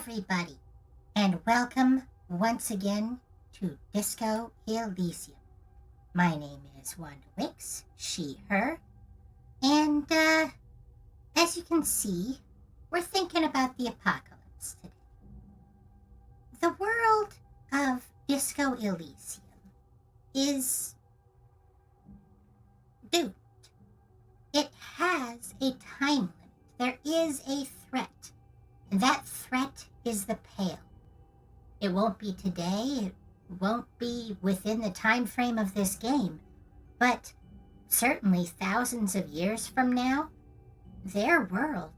everybody, and welcome once again to Disco Elysium. My name is Wanda Wicks, she, her, and as you can see, we're thinking about the apocalypse today. The world of Disco Elysium is doomed. It has a time limit. There is a threat, and that threat is the Pale. It won't be today, it won't be within the time frame of this game, but certainly thousands of years from now, their world,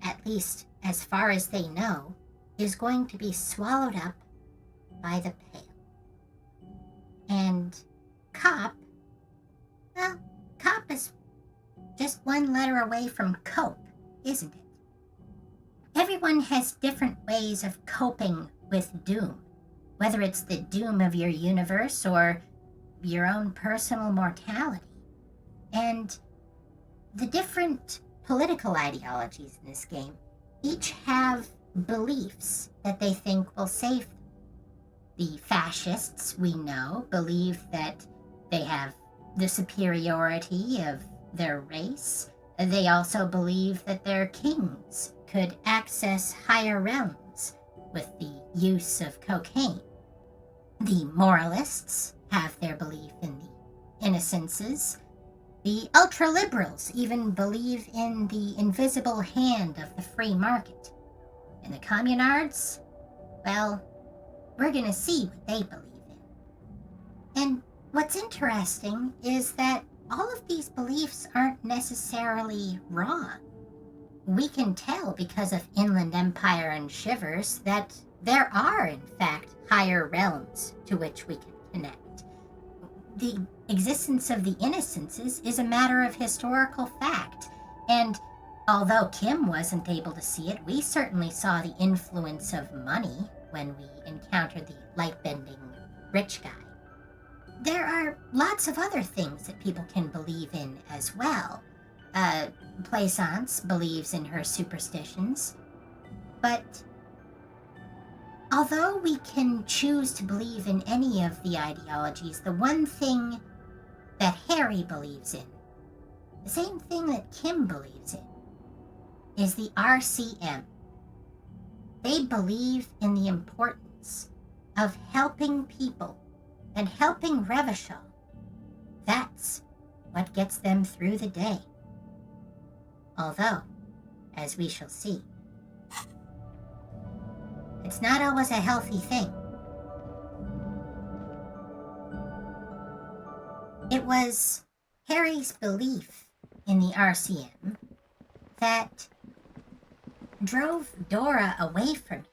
at least as far as they know, is going to be swallowed up by the Pale. And Cop is just one letter away from cope, isn't it? Everyone has different ways of coping with doom, whether it's the doom of your universe or your own personal mortality. And the different political ideologies in this game each have beliefs that they think will save them. The fascists, we know, believe that they have the superiority of their race. They also believe that their kings could access higher realms with the use of cocaine. The moralists have their belief in the innocences. The ultra-liberals even believe in the invisible hand of the free market. And the communards, well, we're gonna see what they believe in. And what's interesting is that all of these beliefs aren't necessarily wrong. We can tell because of Inland Empire and Shivers that there are, in fact, higher realms to which we can connect. The existence of the innocences is a matter of historical fact, and although Kim wasn't able to see it, we certainly saw the influence of money when we encountered the light-bending rich guy. There are lots of other things that people can believe in as well. Plaisance believes in her superstitions, but although we can choose to believe in any of the ideologies, the one thing that Harry believes in, the same thing that Kim believes in, is the RCM. They believe in the importance of helping people and helping Revachol. That's what gets them through the day. Although, as we shall see, it's not always a healthy thing. It was Harry's belief in the RCM that drove Dora away from him.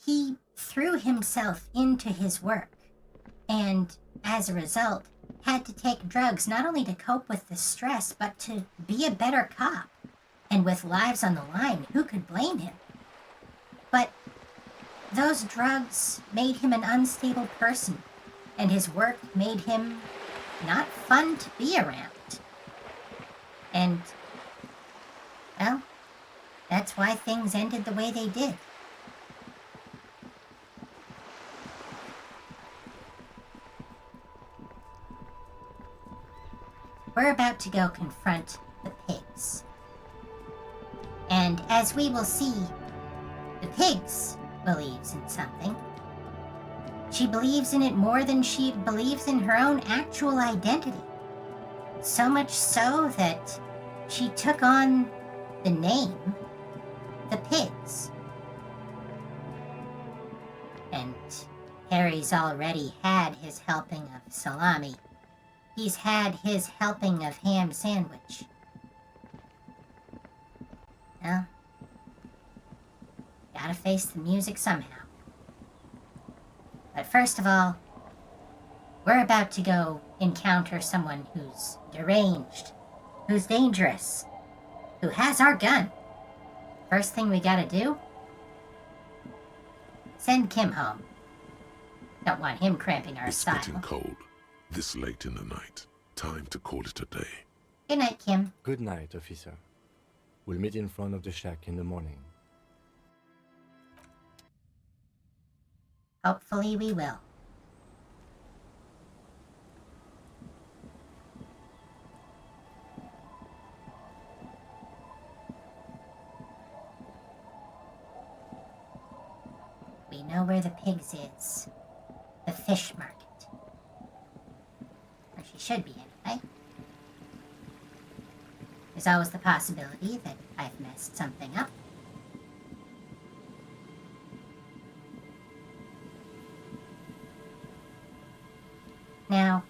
He threw himself into his work, and as a result, had to take drugs not only to cope with the stress, but to be a better cop. And with lives on the line, who could blame him? But those drugs made him an unstable person, and his work made him not fun to be around. And, well, that's why things ended the way they did. We're about to go confront the pigs. And as we will see, the pigs believes in something. She believes in it more than she believes in her own actual identity. So much so that she took on the name, the Pigs. And Harry's already had his helping of salami. He's had his helping of ham sandwich. Well, gotta face the music somehow. But first of all, we're about to go encounter someone who's deranged, who's dangerous, who has our gun. First thing we gotta do? Send Kim home. Don't want him cramping our style. It's getting cold. This late in the night. Time to call it a day. Good night, Kim. Good night, officer. We'll meet in front of the shack in the morning. Hopefully we will. We know where the pigs is. The fish market. Or she should be, anyway. There's always the possibility that I've messed something up. Now,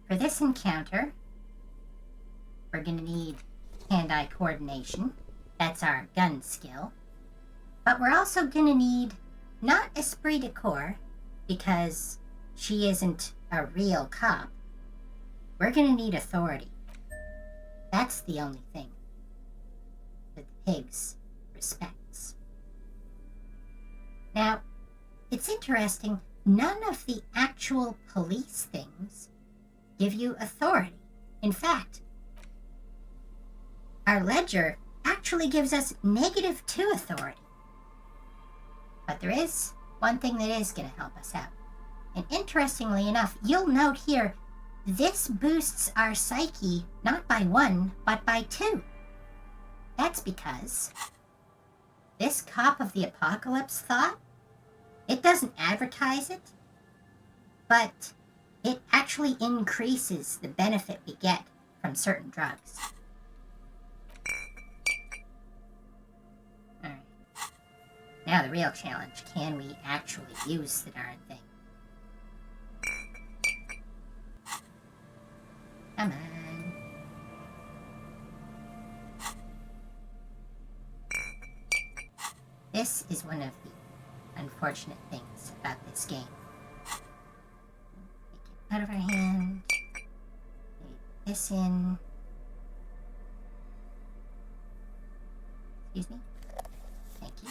for this encounter, we're going to need hand-eye coordination. That's our gun skill. But we're also going to need not esprit de corps, because she isn't a real cop. We're going to need authority. That's the only thing that the pigs respects. Now, it's interesting, none of the actual police things give you authority. In fact, our ledger actually gives us -2 authority. But there is one thing that is going to help us out. And interestingly enough, you'll note here, this boosts our psyche not by 1, but by 2. That's because this cop of the apocalypse thought, it doesn't advertise it, but it actually increases the benefit we get from certain drugs. Alright. Now the real challenge, can we actually use the darn thing? Come on. This is one of the unfortunate things about this game. Take it out of our hand. Leave this in. Excuse me? Thank you.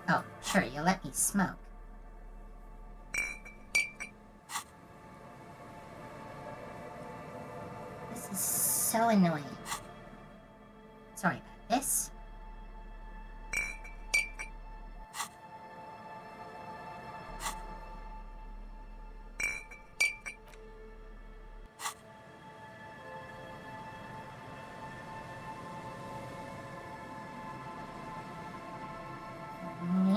Oh, sure, you'll let me smoke. This is so annoying. Sorry about this.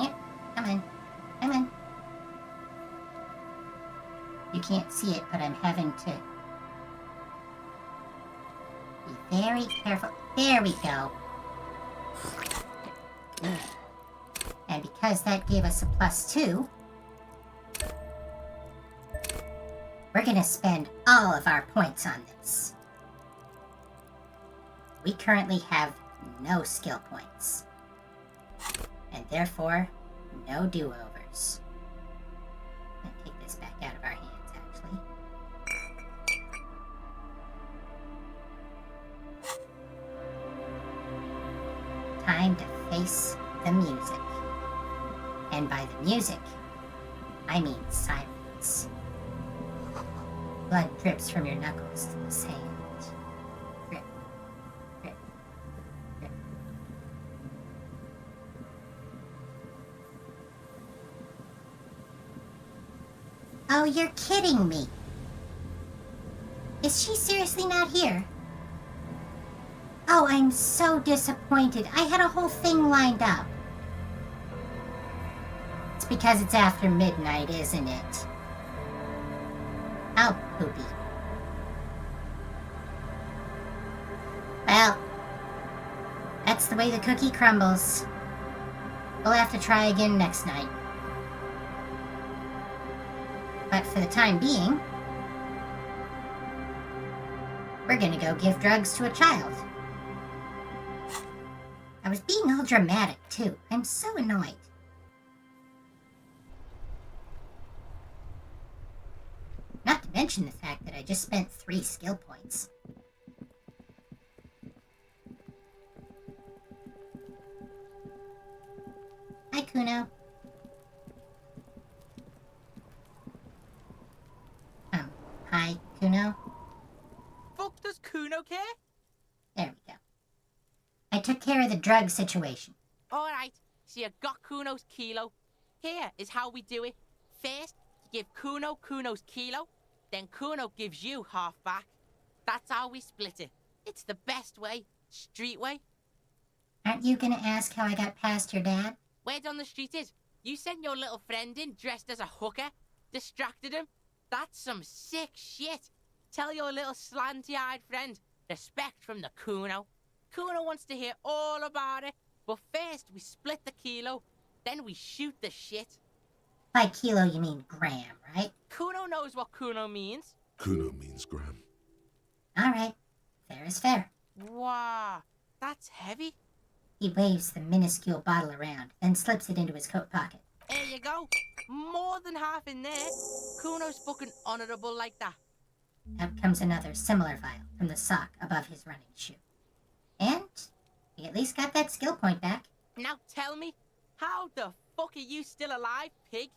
Yep, come on. Come on. You can't see it, but I'm having to be very careful. There we go. And because that gave us a +2, we're going to spend all of our points on this. We currently have no skill points. And therefore, no do-overs. I'm going to take this back out of our hands, actually. Time to face the music. And by the music, I mean silence. Blood drips from your knuckles to the sand. Drip, drip, drip. Oh, you're kidding me. Is she seriously not here? Oh, I'm so disappointed. I had a whole thing lined up. It's because it's after midnight, isn't it? Oh, poopy. Well, that's the way the cookie crumbles. We'll have to try again next night. But for the time being, we're gonna go give drugs to a child. I was being all dramatic, too. I'm so annoyed. Not to mention the fact that I just spent 3 skill points. Hi, Kuno. Hi, Kuno. Fuck does Kuno care? There we go. I took care of the drug situation. Alright, so you got Kuno's kilo. Here is how we do it. First, you give Kuno Kuno's kilo, then Kuno gives you half back. That's how we split it. It's the best way. Street way. Aren't you gonna ask how I got past your dad? Word on the street is, you sent your little friend in dressed as a hooker, distracted him. That's some sick shit. Tell your little slanty-eyed friend, respect from the Kuno. Kuno wants to hear all about it, but first we split the kilo, then we shoot the shit. By kilo, you mean gram, right? Kuno knows what Kuno means. Kuno means gram. All right. Fair is fair. Wow, that's heavy. He waves the minuscule bottle around, then slips it into his coat pocket. There you go. More than half in there. Kuno's fucking honourable like that. Out comes another similar vial from the sock above his running shoe. And he at least got that skill point back. Now tell me, how the fuck are you still alive, pig?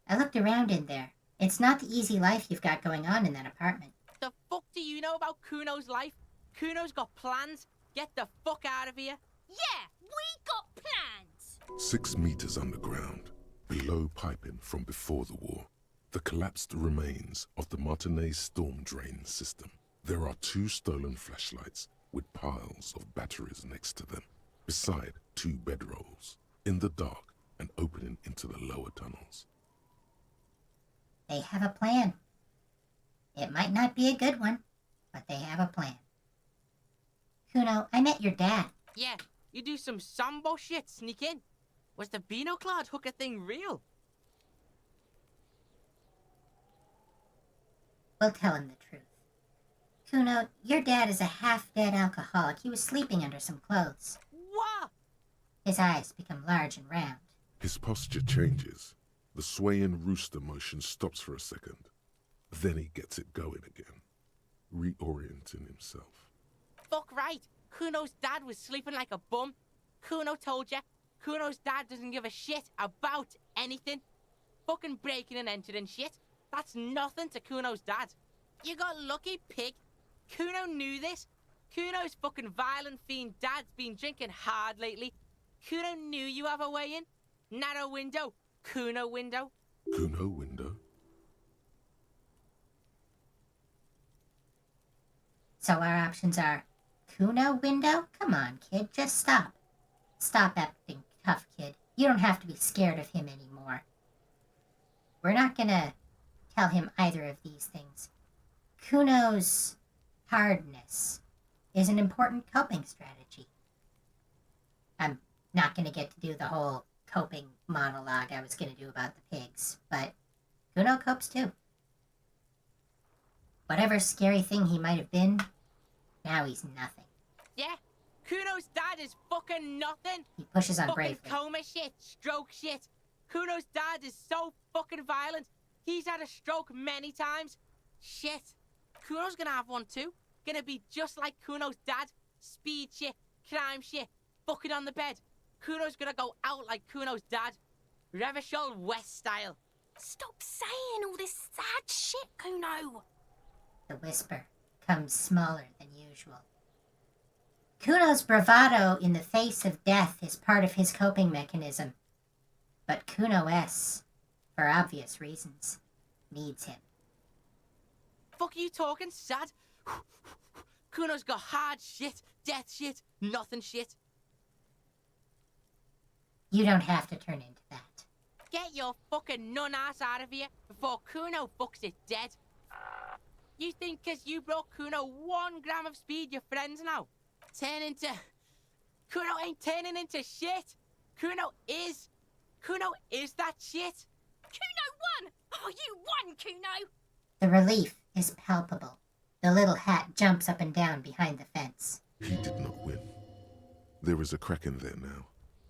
I looked around in there. It's not the easy life you've got going on in that apartment. The fuck do you know about Kuno's life? Kuno's got plans. Get the fuck out of here. Yeah, we got plans. 6 meters underground, below piping from before the war, the collapsed remains of the Martinez storm drain system. There are 2 stolen flashlights with piles of batteries next to them, beside 2 bedrolls, in the dark and opening into the lower tunnels. They have a plan. It might not be a good one, but they have a plan. Kuno, I met your dad. Yeah, you do some sambo shit, sneak in. Was the Beano-clad hooker thing real? We'll tell him the truth. Kuno, your dad is a half-dead alcoholic. He was sleeping under some clothes. What? His eyes become large and round. His posture changes. The swaying rooster motion stops for a second. Then he gets it going again, reorienting himself. Fuck right. Kuno's dad was sleeping like a bum. Kuno told ya. Kuno's dad doesn't give a shit about anything. Fucking breaking and entering shit. That's nothing to Kuno's dad. You got lucky, pig. Kuno knew this. Kuno's fucking violent fiend dad's been drinking hard lately. Kuno knew you have a way in. Narrow window. Kuno window. Kuno window? So our options are Kuno window? Come on, kid, just stop. Stop acting tough, kid. You don't have to be scared of him anymore. We're not gonna tell him either of these things. Kuno's hardness is an important coping strategy. I'm not gonna get to do the whole coping monologue I was gonna do about the pigs, but Kuno copes too. Whatever scary thing he might have been, now he's nothing. Yeah? Kuno's dad is fucking nothing. He pushes on Fucking bravely. coma shit, stroke shit. Kuno's dad is so fucking violent. He's had a stroke many times. Shit. Kuno's gonna have one too. Gonna be just like Kuno's dad. Speed shit, crime shit, fucking on the bed. Kuno's gonna go out like Kuno's dad. Revachol West style. Stop saying all this sad shit, Kuno. The whisper comes smaller than usual. Kuno's bravado in the face of death is part of his coping mechanism. But Kuno S, for obvious reasons, needs him. Fuck you talking, sad? Kuno's got hard shit, death shit, nothing shit. You don't have to turn into that. Get your fucking nun ass out of here before Kuno fucks it dead. You think 'cause you brought Kuno 1 gram of speed, you're friends now? Turn into... Kuno ain't turning into shit. Kuno is that shit. Kuno won! Oh, you won, Kuno! The relief is palpable. The little hat jumps up and down behind the fence. He did not win. There is a crack in there now,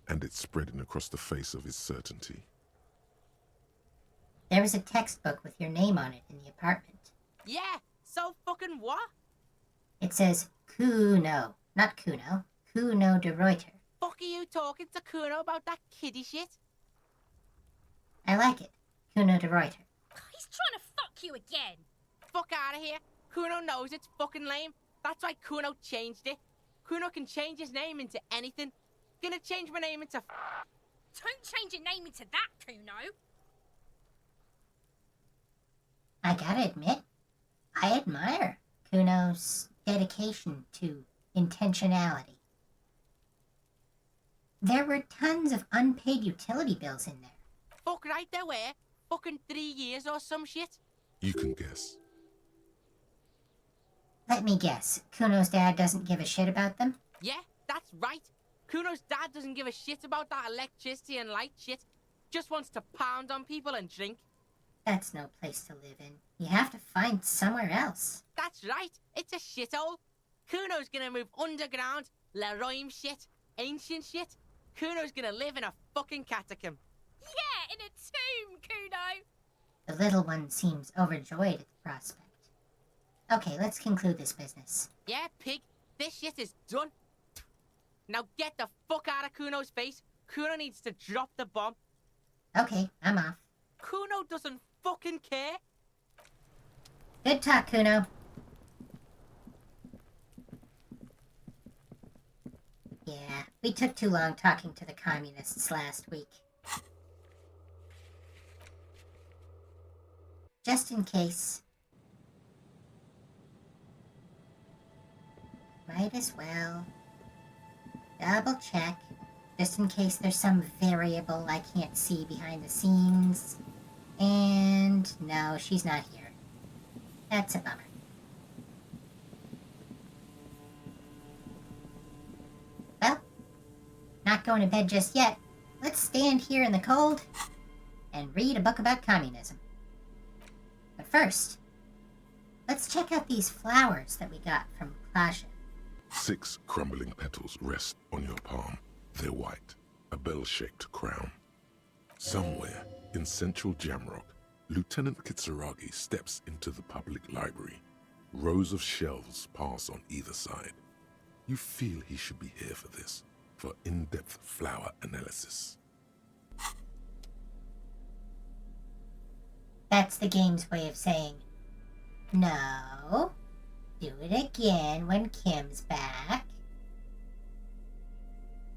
and it's spreading across the face of his certainty. There was a textbook with your name on it in the apartment. Yeah, so fucking what? It says Kuno, not Kuno. Kuno de Reuter. Fuck are you talking to Kuno about that kiddie shit? I like it. Kuno de Reuter. He's trying to fuck you again. Fuck out of here. Kuno knows it's fucking lame. That's why Kuno changed it. Kuno can change his name into anything. Gonna change my name into Don't change your name into that, Kuno. I gotta admit, I admire Kuno's dedication to intentionality. There were tons of unpaid utility bills in there. fuck right there were. Fucking 3 years or some shit. You can guess. Let me guess, Kuno's dad doesn't give a shit about them? Yeah, that's right. Kuno's dad doesn't give a shit about that electricity and light shit. Just wants to pound on people and drink. That's no place to live in. You have to find somewhere else. That's right. It's a shithole. Kuno's gonna move underground. Leroy shit. Ancient shit. Kuno's gonna live in a fucking catacomb. Yeah, in a tomb, Kuno. The little one seems overjoyed at the prospect. Okay, let's conclude this business. Yeah, pig. This shit is done. Now get the fuck out of Kuno's face. Kuno needs to drop the bomb. Okay, I'm off. Kuno doesn't fucking care. Good talk, Kuno. Yeah, we took too long talking to the communists last week. Just in case. Might as well. Double check. Just in case there's some variable I can't see behind the scenes. And no, she's not here. That's a bummer. Well, not going to bed just yet. Let's stand here in the cold and read a book about communism. But first, let's check out these flowers that we got from Klasha. 6 crumbling petals rest on your palm. They're white, a bell-shaped crown. Somewhere in central Jamrock, Lieutenant Kitsuragi steps into the public library. Rows of shelves pass on either side. You feel he should be here for this, for in-depth flower analysis. That's the game's way of saying, no, do it again when Kim's back.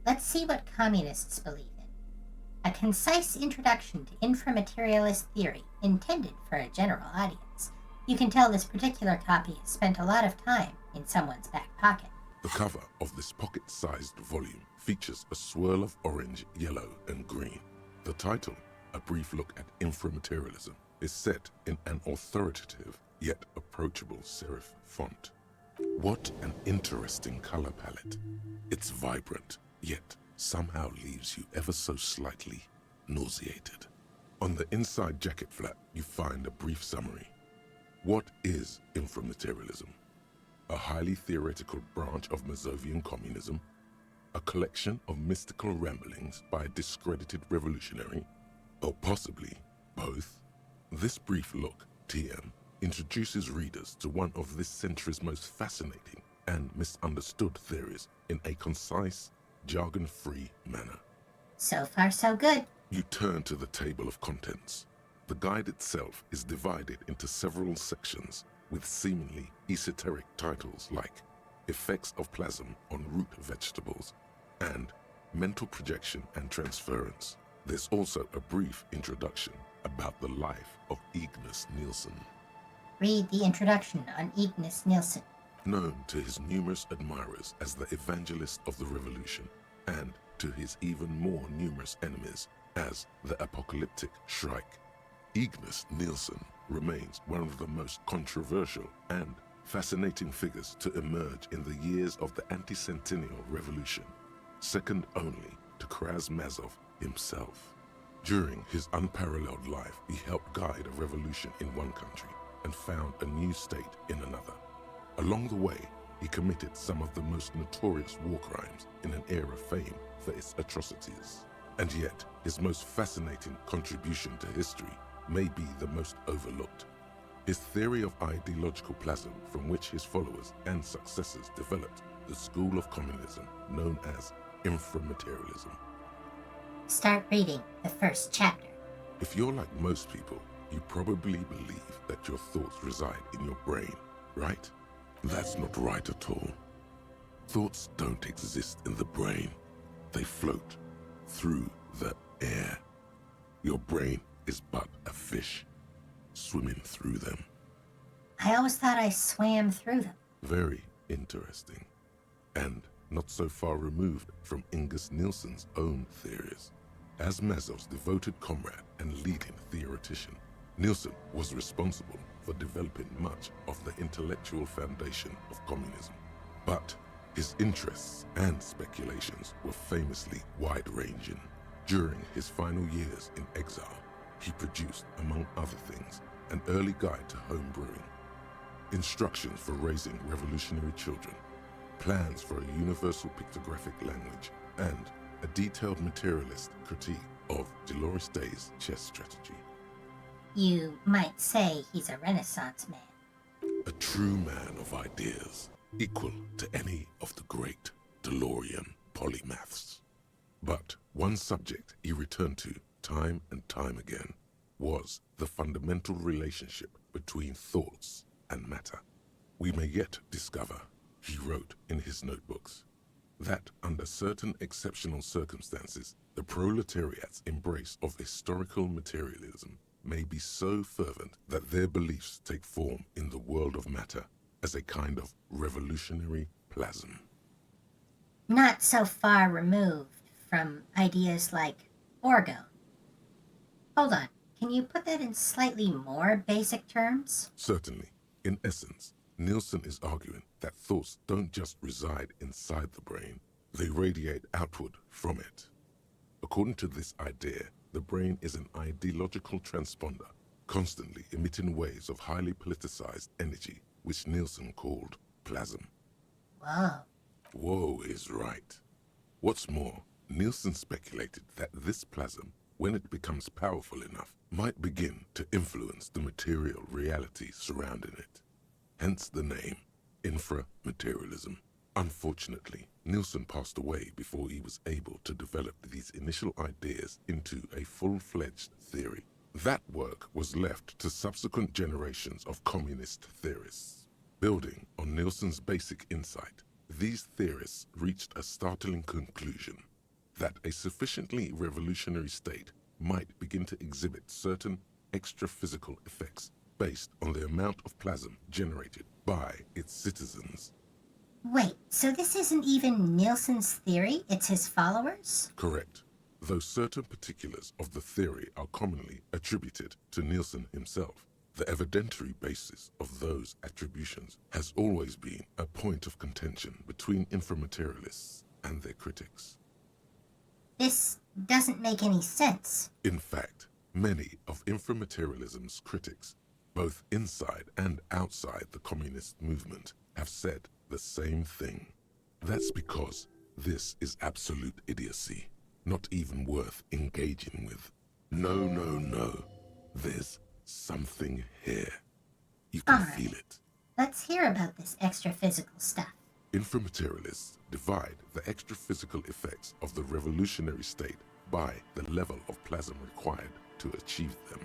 Let's see what communists believe in. A concise introduction to inframaterialist theory intended for a general audience. You can tell this particular copy has spent a lot of time in someone's back pocket. The cover of this pocket-sized volume features a swirl of orange, yellow, and green. The title, A Brief Look at Inframaterialism, is set in an authoritative yet approachable serif font. What an interesting color palette. It's vibrant, yet somehow leaves you ever so slightly nauseated. On the inside jacket flap, you find a brief summary. What is inframaterialism? A highly theoretical branch of Mazovian communism? A collection of mystical ramblings by a discredited revolutionary? Or possibly both? This brief look, TM, introduces readers to one of this century's most fascinating and misunderstood theories in a concise, jargon-free manner. So far, so good. You turn to the table of contents. The guide itself is divided into several sections with seemingly esoteric titles like Effects of Plasm on Root Vegetables and Mental Projection and Transference. There's also a brief introduction about the life of Ignace Nielsen. Read the introduction on Ignace Nielsen. Known to his numerous admirers as the evangelist of the revolution, and to his even more numerous enemies as the apocalyptic Shrike, Ignace Nielsen remains one of the most controversial and fascinating figures to emerge in the years of the anti-centennial revolution, second only to Krasmazov himself. During his unparalleled life, he helped guide a revolution in one country and found a new state in another. Along the way, he committed some of the most notorious war crimes in an era famed for its atrocities. And yet, his most fascinating contribution to history may be the most overlooked. His theory of ideological plasm, from which his followers and successors developed the school of communism known as inframaterialism. Start reading the first chapter. If you're like most people, you probably believe that your thoughts reside in your brain, right? That's not right at all. Thoughts don't exist in the brain. They float through the air. Your brain is but a fish, swimming through them. I always thought I swam through them. Very interesting. And not so far removed from Ingus Nielsen's own theories. As Mazov's devoted comrade and leading theoretician, Nielsen was responsible for developing much of the intellectual foundation of communism. But his interests and speculations were famously wide-ranging. During his final years in exile, he produced, among other things, an early guide to home brewing, instructions for raising revolutionary children, plans for a universal pictographic language, and a detailed materialist critique of Dolores Day's chess strategy. You might say he's a Renaissance man. A true man of ideas, equal to any of the great DeLorean polymaths. But one subject he returned to time and time again was the fundamental relationship between thoughts and matter. We may yet discover, he wrote in his notebooks, that under certain exceptional circumstances, the proletariat's embrace of historical materialism may be so fervent that their beliefs take form in the world of matter as a kind of revolutionary plasm. Not so far removed from ideas like orgone. Hold on, can you put that in slightly more basic terms? Certainly. In essence, Nielsen is arguing that thoughts don't just reside inside the brain, they radiate outward from it. According to this idea, the brain is an ideological transponder, constantly emitting waves of highly politicized energy, which Nielsen called plasm. Whoa. Whoa is right. What's more, Nielsen speculated that this plasm, when it becomes powerful enough, might begin to influence the material reality surrounding it. Hence the name, inframaterialism. Unfortunately, Nielsen passed away before he was able to develop these initial ideas into a full-fledged theory. That work was left to subsequent generations of communist theorists. Building on Nielsen's basic insight, these theorists reached a startling conclusion that a sufficiently revolutionary state might begin to exhibit certain extra-physical effects based on the amount of plasm generated by its citizens. Wait, so this isn't even Nielsen's theory, it's his followers? Correct, though certain particulars of the theory are commonly attributed to Nielsen himself. The evidentiary basis of those attributions has always been a point of contention between inframaterialists and their critics. This doesn't make any sense. In fact, many of inframaterialism's critics, both inside and outside the communist movement, have said the same thing. That's because this is absolute idiocy, not even worth engaging with. No. There's something here. You can All right. feel it. Let's hear about this extra physical stuff. Inframaterialists divide the extra-physical effects of the revolutionary state by the level of plasm required to achieve them.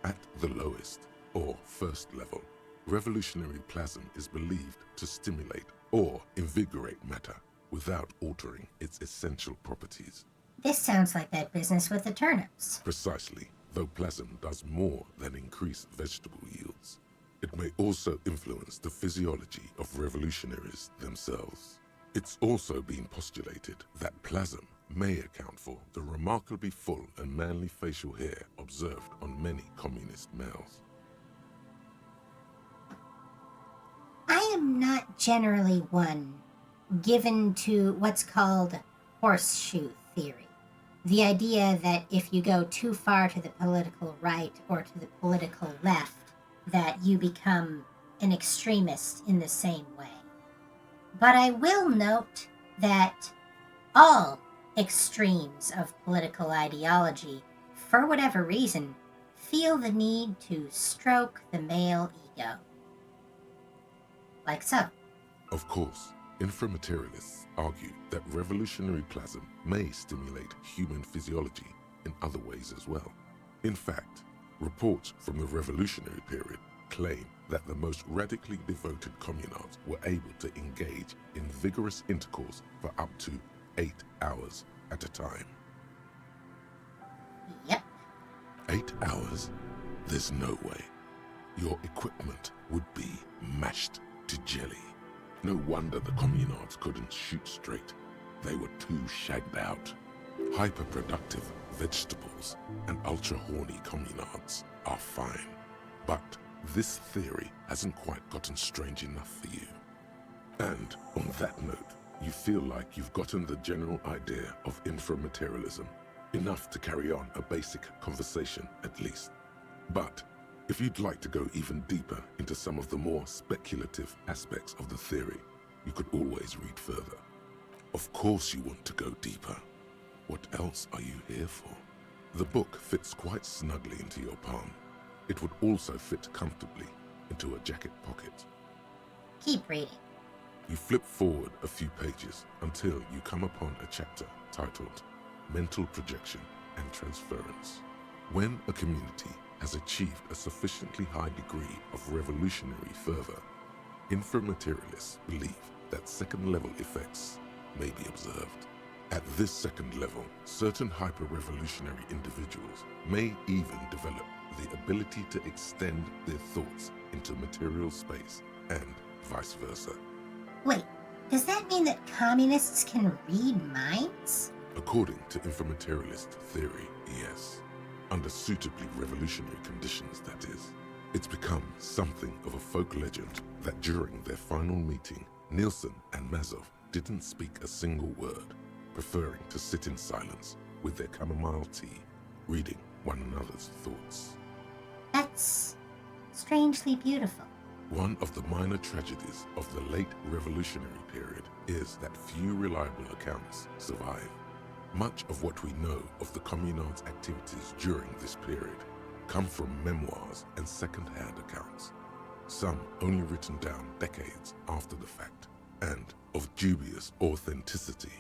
At the lowest, or first level, revolutionary plasm is believed to stimulate or invigorate matter without altering its essential properties. This sounds like that business with the turnips. Precisely, though plasm does more than increase vegetable yields. It may also influence the physiology of revolutionaries themselves. It's also been postulated that plasm may account for the remarkably full and manly facial hair observed on many communist males. I am not generally one given to what's called horseshoe theory. The idea that if you go too far to the political right or to the political left, that you become an extremist in the same way. But I will note that all extremes of political ideology, for whatever reason, feel the need to stroke the male ego. Like so. Of course, inframaterialists argue that revolutionary plasm may stimulate human physiology in other ways as well. In fact, reports from the revolutionary period claim that the most radically devoted communards were able to engage in vigorous intercourse for up to 8 hours at a time. Yep. 8 hours? There's no way. Your equipment would be mashed to jelly. No wonder the communards couldn't shoot straight. They were too shagged out. Hyper-productive vegetables and ultra-horny communards are fine. But this theory hasn't quite gotten strange enough for you. And on that note, you feel like you've gotten the general idea of inframaterialism, enough to carry on a basic conversation at least. But if you'd like to go even deeper into some of the more speculative aspects of the theory, you could always read further. Of course you want to go deeper. What else are you here for? The book fits quite snugly into your palm. It would also fit comfortably into a jacket pocket. Keep reading. You flip forward a few pages until you come upon a chapter titled Mental Projection and Transference. When a community has achieved a sufficiently high degree of revolutionary fervor, inframaterialists believe that second-level effects may be observed. At this second level, certain hyper-revolutionary individuals may even develop the ability to extend their thoughts into material space and vice versa. Wait, does that mean that communists can read minds? According to inframaterialist theory, yes. Under suitably revolutionary conditions, that is. It's become something of a folk legend that during their final meeting, Nielsen and Mazov didn't speak a single word, preferring to sit in silence with their chamomile tea, reading one another's thoughts. That's strangely beautiful. One of the minor tragedies of the late revolutionary period is that few reliable accounts survive. Much of what we know of the communards' activities during this period come from memoirs and second-hand accounts, some only written down decades after the fact, and of dubious authenticity.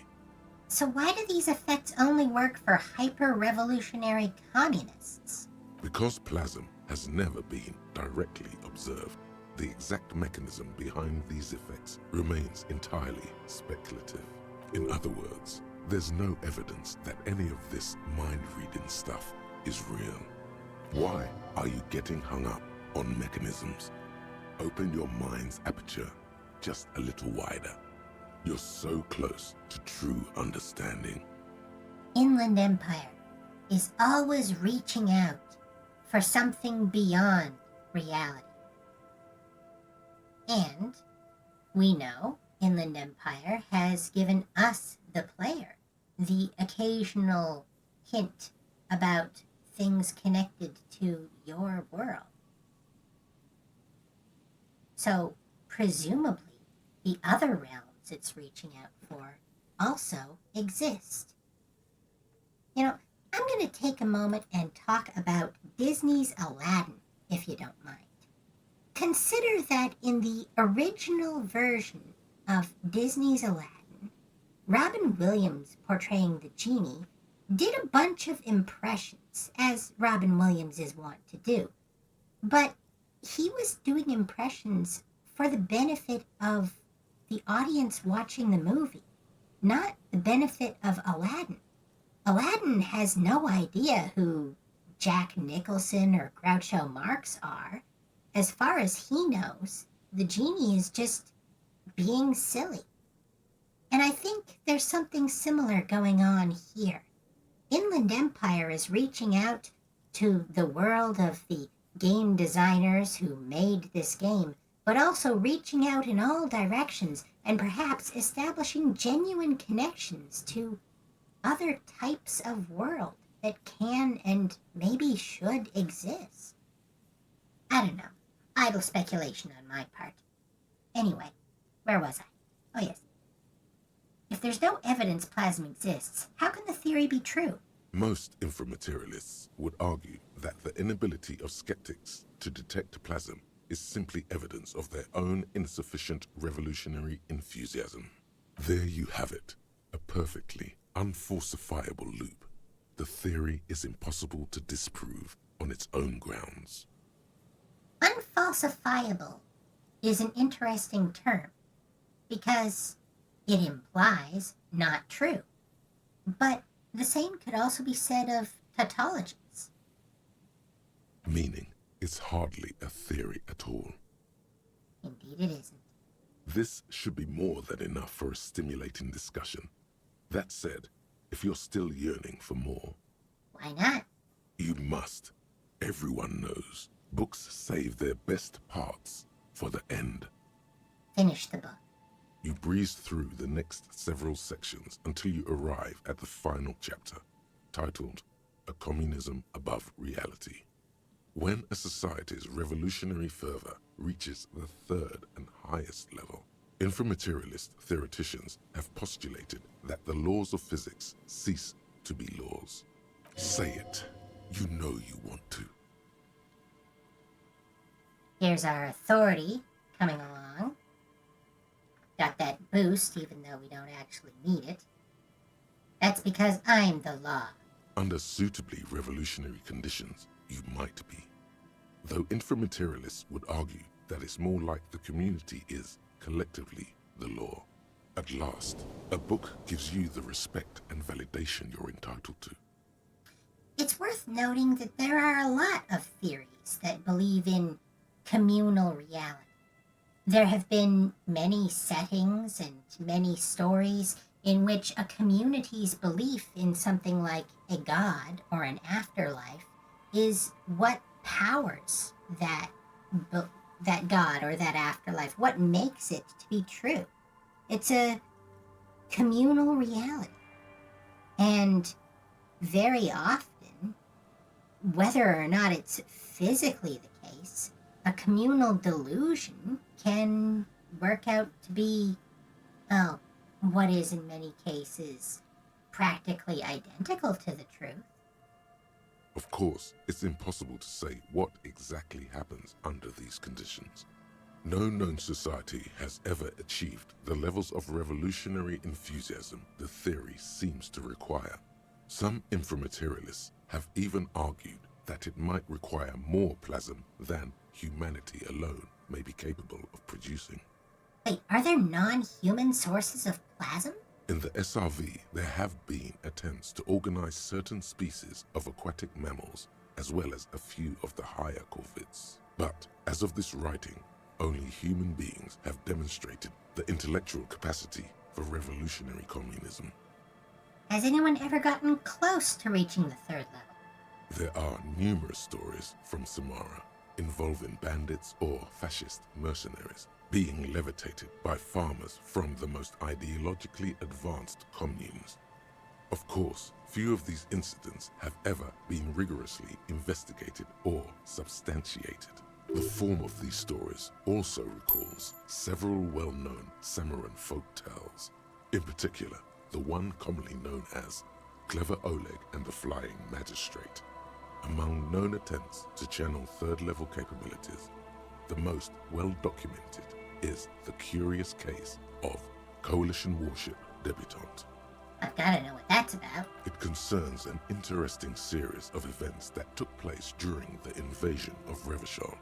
So why do these effects only work for hyper-revolutionary communists? Because plasm has never been directly observed, the exact mechanism behind these effects remains entirely speculative. In other words, there's no evidence that any of this mind-reading stuff is real. Why are you getting hung up on mechanisms? Open your mind's aperture just a little wider. You're so close to true understanding. Inland Empire is always reaching out for something beyond reality. And we know Inland Empire has given us, the player, the occasional hint about things connected to your world. So, presumably, the other realms it's reaching out for also exist. You know, I'm going to take a moment and talk about Disney's Aladdin, if you don't mind. Consider that in the original version of Disney's Aladdin, Robin Williams, portraying the genie, did a bunch of impressions, as Robin Williams is wont to do. But he was doing impressions for the benefit of the audience watching the movie, not the benefit of Aladdin. Aladdin has no idea who Jack Nicholson or Groucho Marx are. As far as he knows, the genie is just being silly. And I think there's something similar going on here. Inland Empire is reaching out to the world of the game designers who made this game, but also reaching out in all directions and perhaps establishing genuine connections to other types of world that can and maybe should exist. I don't know. Idle speculation on my part. Anyway, where was I? Oh yes. If there's no evidence plasma exists, how can the theory be true? Most inframaterialists would argue that the inability of skeptics to detect plasm is simply evidence of their own insufficient revolutionary enthusiasm. There you have it, a perfectly unfalsifiable loop. The theory is impossible to disprove on its own grounds. Unfalsifiable is an interesting term because it implies not true. But the same could also be said of tautologies. Meaning, it's hardly a theory at all. Indeed it isn't. This should be more than enough for a stimulating discussion. That said, if you're still yearning for more, Why not? you must. Everyone knows books save their best parts for the end. Finish the book. You breeze through the next several sections until you arrive at the final chapter, titled A Communism Above Reality. When a society's revolutionary fervor reaches the third and highest level, inframaterialist theoreticians have postulated that the laws of physics cease to be laws. Say it. You know you want to. Here's our authority coming along. Got that boost even though we don't actually need it. That's because I'm the law. Under suitably revolutionary conditions, you might be. Though inframaterialists would argue that it's more like the community is, collectively, the law. At last, a book gives you the respect and validation you're entitled to. It's worth noting that there are a lot of theories that believe in communal reality. There have been many settings and many stories in which a community's belief in something like a god or an afterlife is what powers that god or that afterlife, what makes it to be true. It's a communal reality. And very often, whether or not it's physically the case, a communal delusion can work out to be, what is in many cases practically identical to the truth. Of course, it's impossible to say what exactly happens under these conditions. No known society has ever achieved the levels of revolutionary enthusiasm the theory seems to require. Some inframaterialists have even argued that it might require more plasm than humanity alone may be capable of producing. Wait, are there non-human sources of plasm? In the SRV, there have been attempts to organize certain species of aquatic mammals, as well as a few of the higher corvids. But, as of this writing, only human beings have demonstrated the intellectual capacity for revolutionary communism. Has anyone ever gotten close to reaching the third level? There are numerous stories from Samara involving bandits or fascist mercenaries being levitated by farmers from the most ideologically advanced communes. Of course, few of these incidents have ever been rigorously investigated or substantiated. The form of these stories also recalls several well-known Samoran folk tales. In particular, the one commonly known as Clever Oleg and the Flying Magistrate. Among known attempts to channel third-level capabilities, the most well-documented is the curious case of Coalition warship Debutante. I've got to know what that's about. It concerns an interesting series of events that took place during the invasion of Revachol.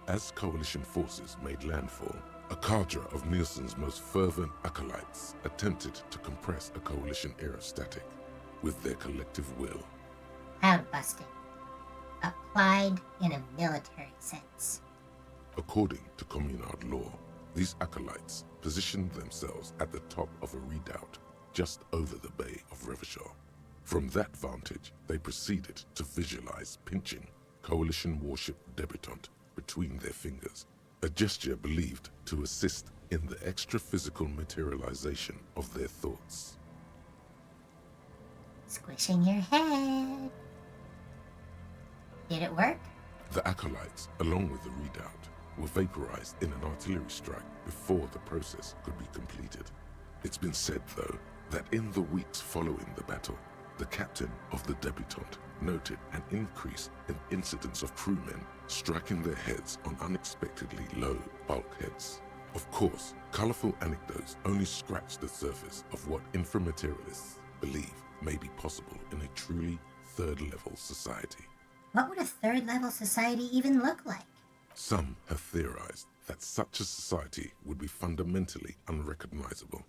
As Coalition forces made landfall, a cadre of Nielsen's most fervent acolytes attempted to compress a Coalition aerostatic with their collective will. Cloud busting. Applied in a military sense. According to Communard law, these acolytes positioned themselves at the top of a redoubt just over the bay of Revachol. From that vantage, they proceeded to visualize pinching Coalition warship Debutante between their fingers, a gesture believed to assist in the extra-physical materialization of their thoughts. Squishing your head. Did it work? The acolytes, along with the redoubt, were vaporized in an artillery strike before the process could be completed. It's been said, though, that in the weeks following the battle, the captain of the Debutante noted an increase in incidents of crewmen striking their heads on unexpectedly low bulkheads. Of course, colorful anecdotes only scratch the surface of what inframaterialists believe may be possible in a truly third-level society. What would a third-level society even look like? Some have theorized that such a society would be fundamentally unrecognizable,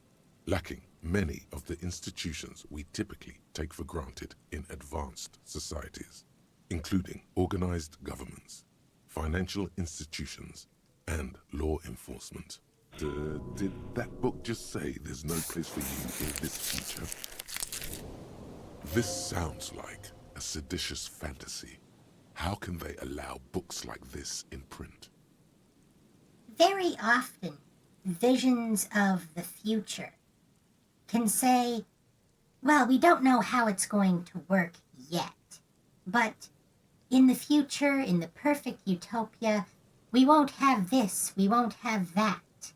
lacking many of the institutions we typically take for granted in advanced societies, including organized governments, financial institutions, and law enforcement. Did that book just say there's no place for you in this future? This sounds like a seditious fantasy. How can they allow books like this in print? Very often, visions of the future can say, well, we don't know how it's going to work yet, but in the future, in the perfect utopia, we won't have this, we won't have that.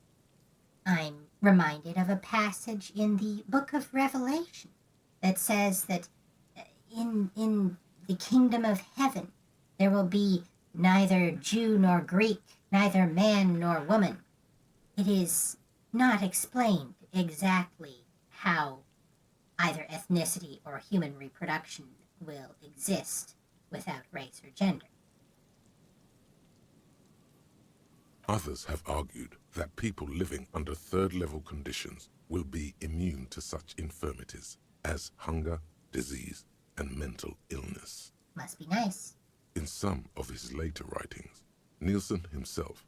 I'm reminded of a passage in the book of Revelation that says that in the kingdom of heaven, there will be neither Jew nor Greek, neither man nor woman. It is not explained exactly how either ethnicity or human reproduction will exist without race or gender. Others have argued that people living under third-level conditions will be immune to such infirmities as hunger, disease, and mental illness. Must be nice. In some of his later writings, Nielsen himself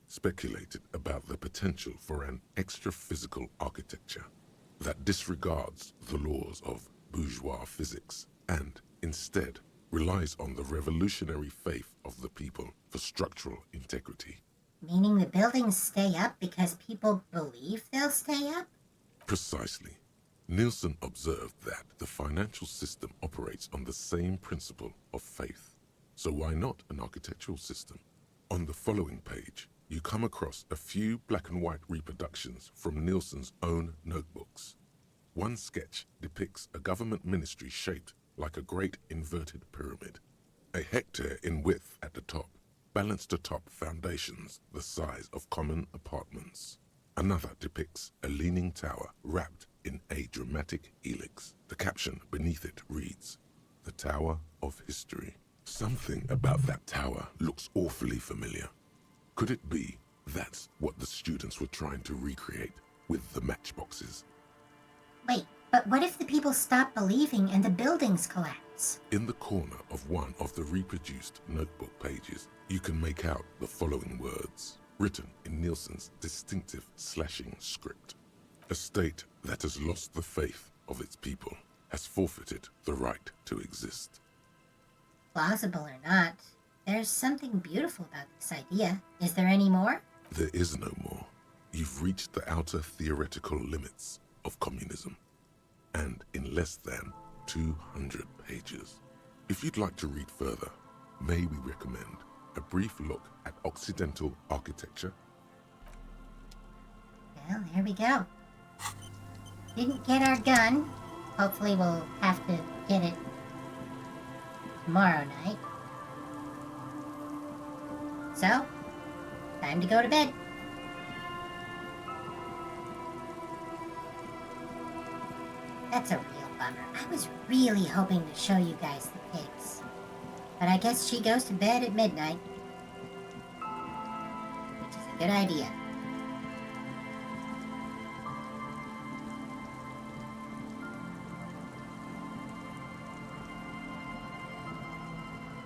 speculated about the potential for an extra-physical architecture that disregards the laws of bourgeois physics and, instead, relies on the revolutionary faith of the people for structural integrity. Meaning the buildings stay up because people believe they'll stay up? Precisely. Nielsen observed that the financial system operates on the same principle of faith. So why not an architectural system? On the following page, you come across a few black and white reproductions from Nielsen's own notebooks. One sketch depicts a government ministry shaped like a great inverted pyramid, a hectare in width at the top, balanced atop foundations the size of common apartments. Another depicts a leaning tower wrapped in a dramatic helix. The caption beneath it reads, "The Tower of History." Something about that tower looks awfully familiar. Could it be that's what the students were trying to recreate with the matchboxes? Wait, but what if the people stop believing and the buildings collapse? In the corner of one of the reproduced notebook pages, you can make out the following words, written in Nielsen's distinctive slashing script. A state that has lost the faith of its people has forfeited the right to exist. Plausible or not, there's something beautiful about this idea. Is there any more? There is no more. You've reached the outer theoretical limits of communism, and in less than 200 pages. If you'd like to read further, may we recommend a brief look at Occidental architecture? Well, there we go. Didn't get our gun. Hopefully we'll have to get it tomorrow night. So, time to go to bed. That's a real bummer. I was really hoping to show you guys the pigs. But I guess she goes to bed at midnight. Which is a good idea.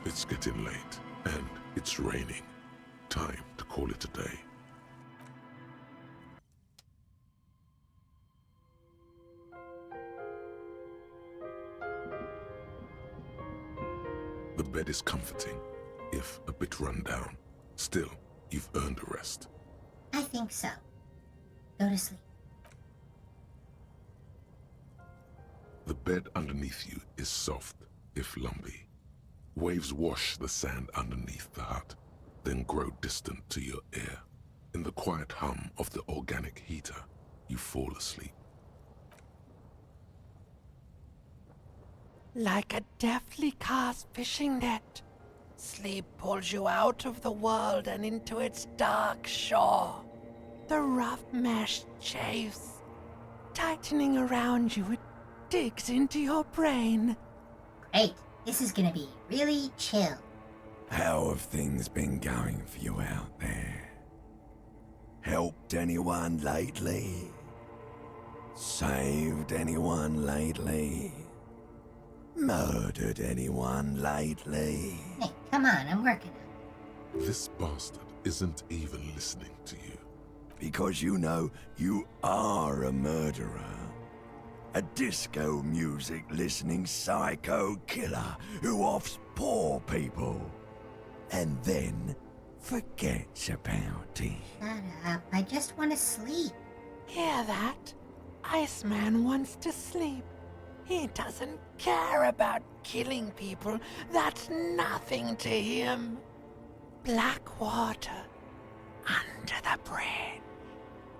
It's getting late, and it's raining. Time to call it a day. The bed is comforting, if a bit run down. Still, you've earned a rest. I think so. Go to sleep. The bed underneath you is soft, if lumpy. Waves wash the sand underneath the hut, then grow distant to your ear. In the quiet hum of the organic heater, you fall asleep. Like a deftly cast fishing net, sleep pulls you out of the world and into its dark shore. The rough mesh chafes, tightening around you, it digs into your brain. Great. This is gonna be really chill. How have things been going for you out there? Helped anyone lately? Saved anyone lately? Murdered anyone lately? Hey, come on, I'm working on it. This bastard isn't even listening to you. Because you know you are a murderer. A disco music listening psycho killer who offs poor people. And then forgets about it. Shut up, I just want to sleep. Hear that? Iceman wants to sleep. He doesn't care about killing people. That's nothing to him. Black water under the bridge.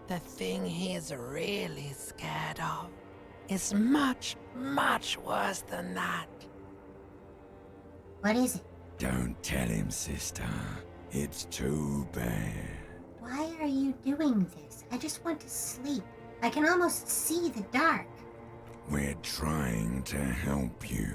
The thing he's really scared of is much, much worse than that. What is it? Don't tell him, sister. It's too bad. Why are you doing this? I just want to sleep. I can almost see the dark. We're trying to help you.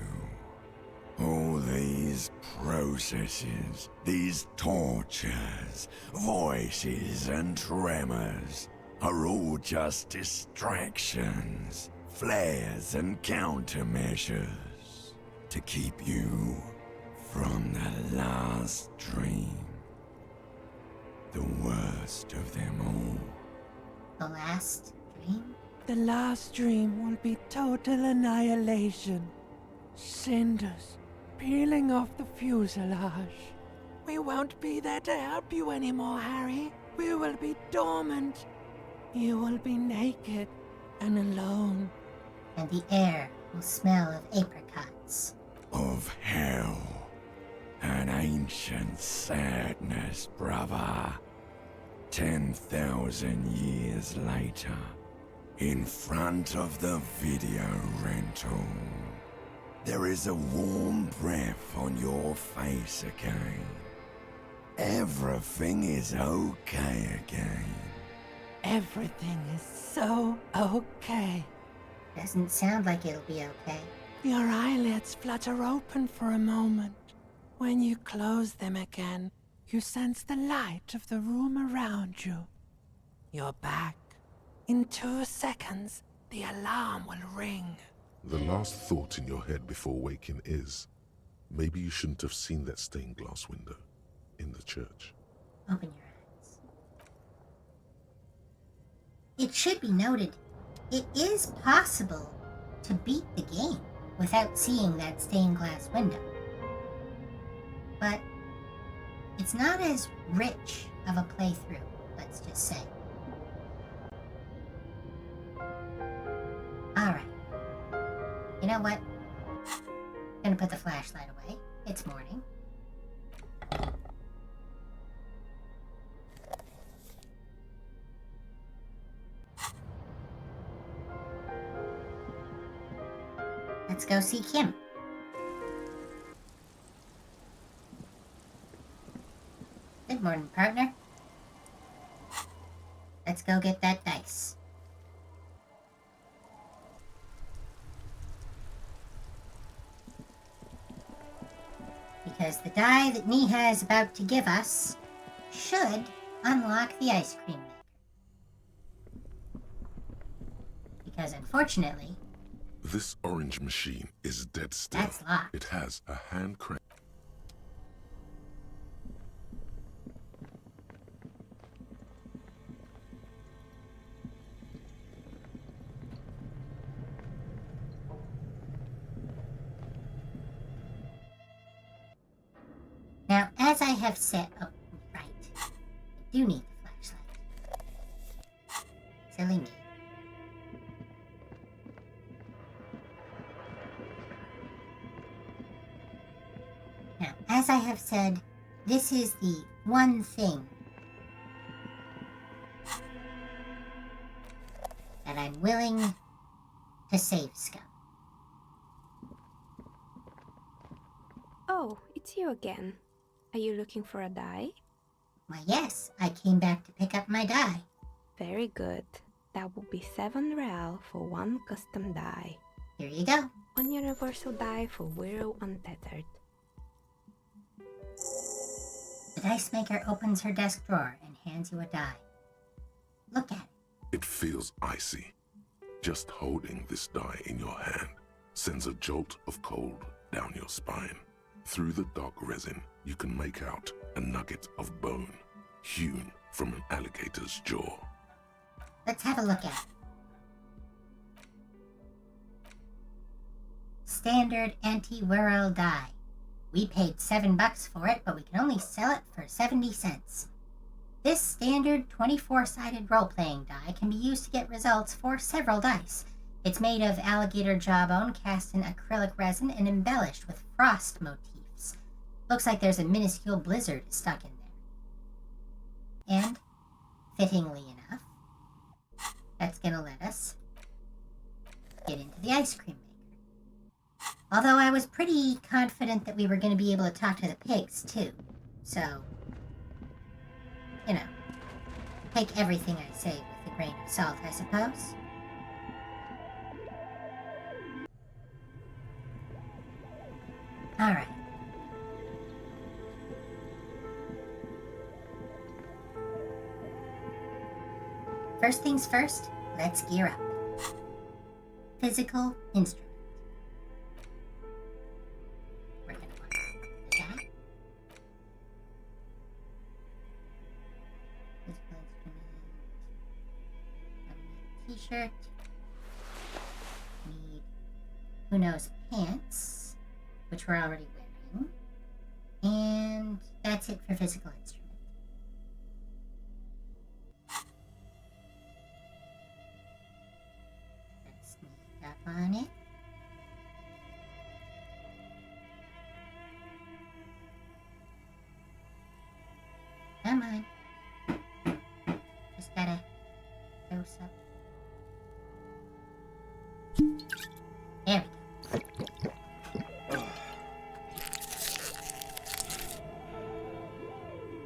All these processes, these tortures, voices and tremors are all just distractions, flares and countermeasures to keep you from the last dream. The worst of them all. The last dream? The last dream will be total annihilation. Cinders peeling off the fuselage. We won't be there to help you anymore, Harry. We will be dormant. You will be naked and alone. And the air will smell of apricots. Of hell. An ancient sadness, brother. 10,000 years later, in front of the video rental, there is a warm breath on your face again. Everything is okay again. Everything is so okay. Doesn't sound like it'll be okay. Your eyelids flutter open for a moment. When you close them again, you sense the light of the room around you. You're back. In 2 seconds, the alarm will ring. The last thought in your head before waking is, maybe you shouldn't have seen that stained glass window in the church. Open your eyes. It should be noted, it is possible to beat the game without seeing that stained glass window. But it's not as rich of a playthrough, let's just say. Alright. You know what? I'm gonna put the flashlight away. It's morning. Let's go see Kim. Good morning, partner. Let's go get that dice. Because the die that Neha is about to give us should unlock the ice cream maker. Because unfortunately, This orange machine is dead still. That's locked. It has a hand crank. now as I have said, oh, right, I do need the flashlight. Silly me. Now, as I have said, this is the one thing that I'm willing to save Scum. Oh, it's you again. Are you looking for a die? Why, yes, I came back to pick up my die. Very good. That will be 7 real for 1 custom die. Here you go. 1 universal die for Wirral Untethered. The dice maker opens her desk drawer and hands you a die. Look at it. It feels icy. Just holding this die in your hand sends a jolt of cold down your spine. Through the dark resin, you can make out a nugget of bone hewn from an alligator's jaw. Let's have a look at it. Standard anti-whirl die. We paid $7 for it, but we can only sell it for 70 cents. This standard 24-sided role-playing die can be used to get results for several dice. It's made of alligator jawbone cast in acrylic resin and embellished with frost motifs. Looks like there's a minuscule blizzard stuck in there. And, fittingly enough, that's going to let us get into the ice cream maker. Although I was pretty confident that we were going to be able to talk to the pigs, too. So, you know, take everything I say with a grain of salt, I suppose. Alright. First things first, let's gear up. Physical instrument. We're going to want that. Physical instrument. T-shirt. Need Who Knows pants, which we're already wearing. And that's it for physical instrument. Let's sneak up on it. Come on. Just gotta dose up. There we go.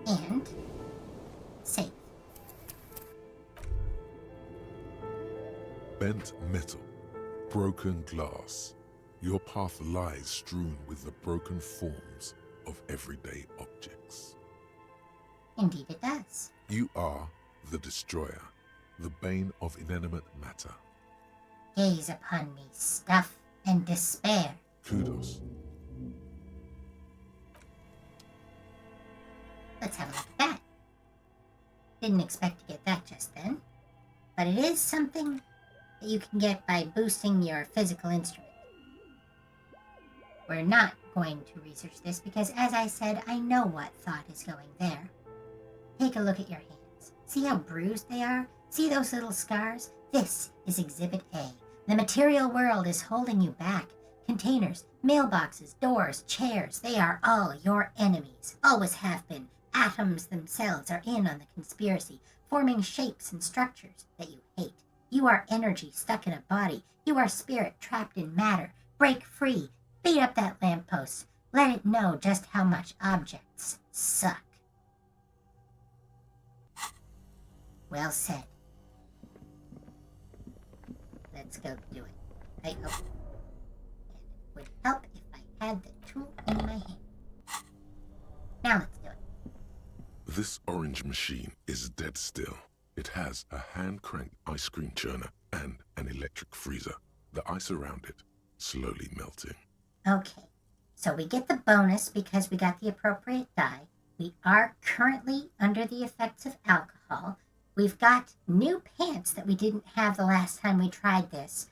And safe. Bent metal, broken glass. Your path lies strewn with the broken forms of everyday objects. Indeed it does. You are the destroyer, the bane of inanimate matter. Gaze upon me, stuff and despair. Kudos. Let's have a look at that. Didn't expect to get that just then. But it is something that you can get by boosting your physical instrument. We're not going to research this because, as I said, I know what thought is going there. Take a look at your hands. See how bruised they are? See those little scars? This is Exhibit A. The material world is holding you back. Containers, mailboxes, doors, chairs, they are all your enemies. Always have been. Atoms themselves are in on the conspiracy, forming shapes and structures that you hate. You are energy stuck in a body. You are spirit trapped in matter. Break free. Beat up that lamppost. Let it know just how much objects suck. Well said. Let's go do it. I hope. And it would help if I had the tool in my hand. Now let's do it. This orange machine is dead still. It has a hand-cranked ice cream churner and an electric freezer. The ice around it slowly melting. Okay, so we get the bonus because we got the appropriate die. We are currently under the effects of alcohol. We've got new pants that we didn't have the last time we tried this.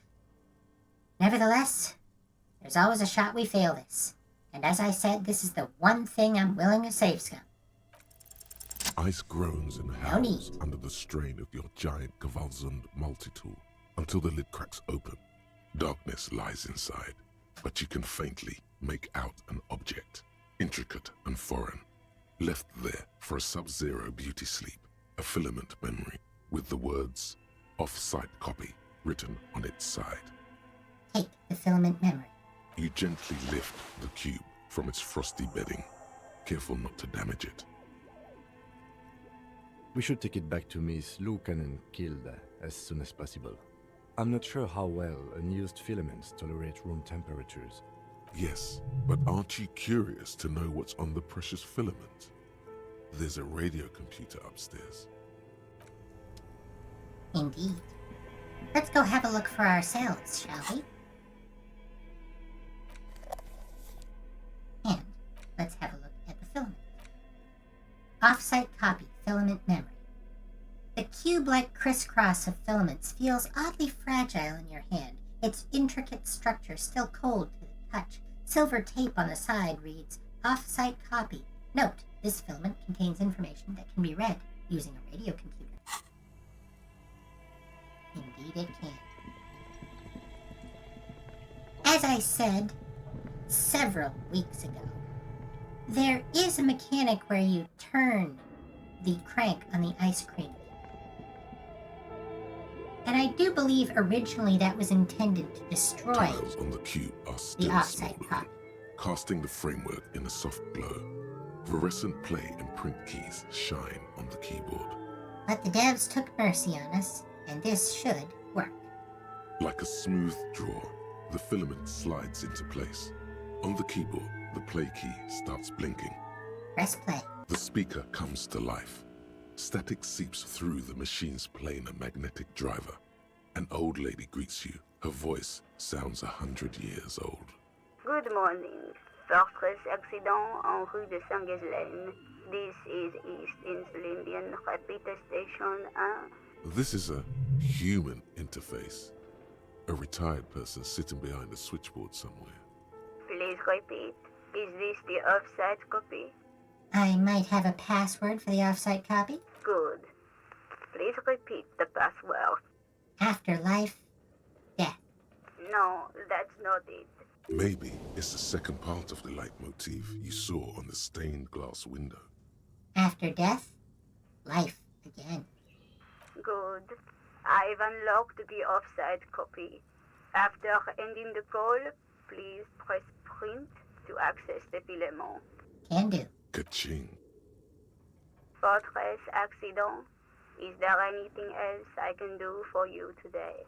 Nevertheless, there's always a shot we fail this. And as I said, this is the one thing I'm willing to save, scum. Ice groans and howls under the strain of your giant Gewaltsund multi-tool until the lid cracks open. Darkness lies inside, but you can faintly make out an object, intricate and foreign, left there for a sub-zero beauty sleep, a filament memory with the words "off-site copy" written on its side. Take the filament memory. You gently lift the cube from its frosty bedding, careful not to damage it. We should take it back to Miss Lucan and Kilda as soon as possible. I'm not sure how well unused filaments tolerate room temperatures. Yes, but aren't you curious to know what's on the precious filament? There's a radio computer upstairs. Indeed. Let's go have a look for ourselves, shall we? And let's have a look at the filament. Off-site copy, filament memory. The cube-like crisscross of filaments feels oddly fragile in your hand, its intricate structure still cold to the touch. Silver tape on the side reads, off-site copy. Note, this filament contains information that can be read using a radio computer. Indeed it can. As I said several weeks ago, there is a mechanic where you turn the crank on the ice cream. And I do believe originally that was intended to destroy Tiles on the cube are still off-site smoldering, copy. casting the framework in a soft glow. Fluorescent play and print keys shine on the keyboard. But the devs took mercy on us, and this should work. Like a smooth draw, the filament slides into place. On the keyboard, the play key starts blinking. Press play. The speaker comes to life. Static seeps through the machine's planar magnetic driver. An old lady greets you. Her voice sounds 100 years old. Good morning. Fortress accident en rue de Saint-Ghislaine. This is East Insulindian Repeater Station 1. This is a human interface. A retired person sitting behind a switchboard somewhere. Please repeat. Is this the off-site copy? I might have a password for the off-site copy. Good. Please repeat the password. Afterlife, death. No, that's not it. Maybe it's the second part of the leitmotif you saw on the stained glass window. After death, life again. Good. I've unlocked the off-site copy. After ending the call, please press print to access the filament. Can do. Ka-ching. Fortress accident. Is there anything else I can do for you today?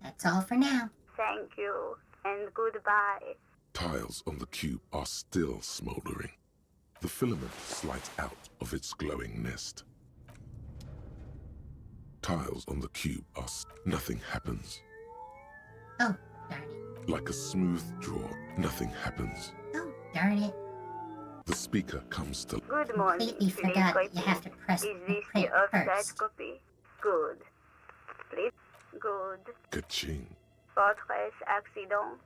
That's all for now. Thank you, and goodbye. Tiles on the cube are still smoldering. The filament slides out of its glowing nest. Tiles on the cube are nothing happens. Oh, darn it. Like a smooth draw, nothing happens. Oh, darn it. The speaker comes to Good morning. Completely forgot that you have to press Is the this print the off-site first. copy? Good. Please. Good. ka-ching. Fortress accident.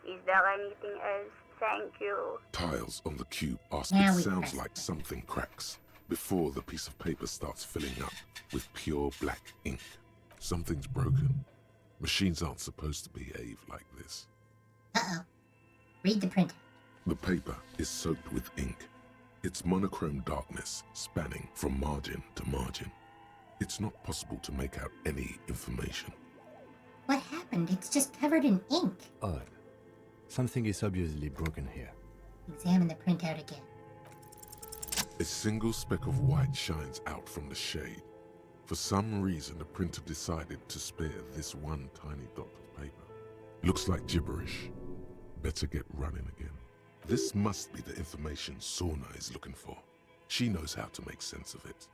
Is there anything else? Thank you. Tiles on the cube are Now it we sounds press like it. something cracks before the piece of paper starts filling up with pure black ink. Something's broken. Machines aren't supposed to behave like this. Uh-oh. Read the printout. The paper is soaked with ink, its monochrome darkness spanning from margin to margin. It's not possible to make out any information. What happened? It's just covered in ink. Odd. Something is obviously broken here. Examine the printout again. A single speck of white shines out from the shade. For some reason, the printer decided to spare this one tiny dot of paper. Looks like gibberish. Better get running again. This must be the information Sauna is looking for. She knows how to make sense of it.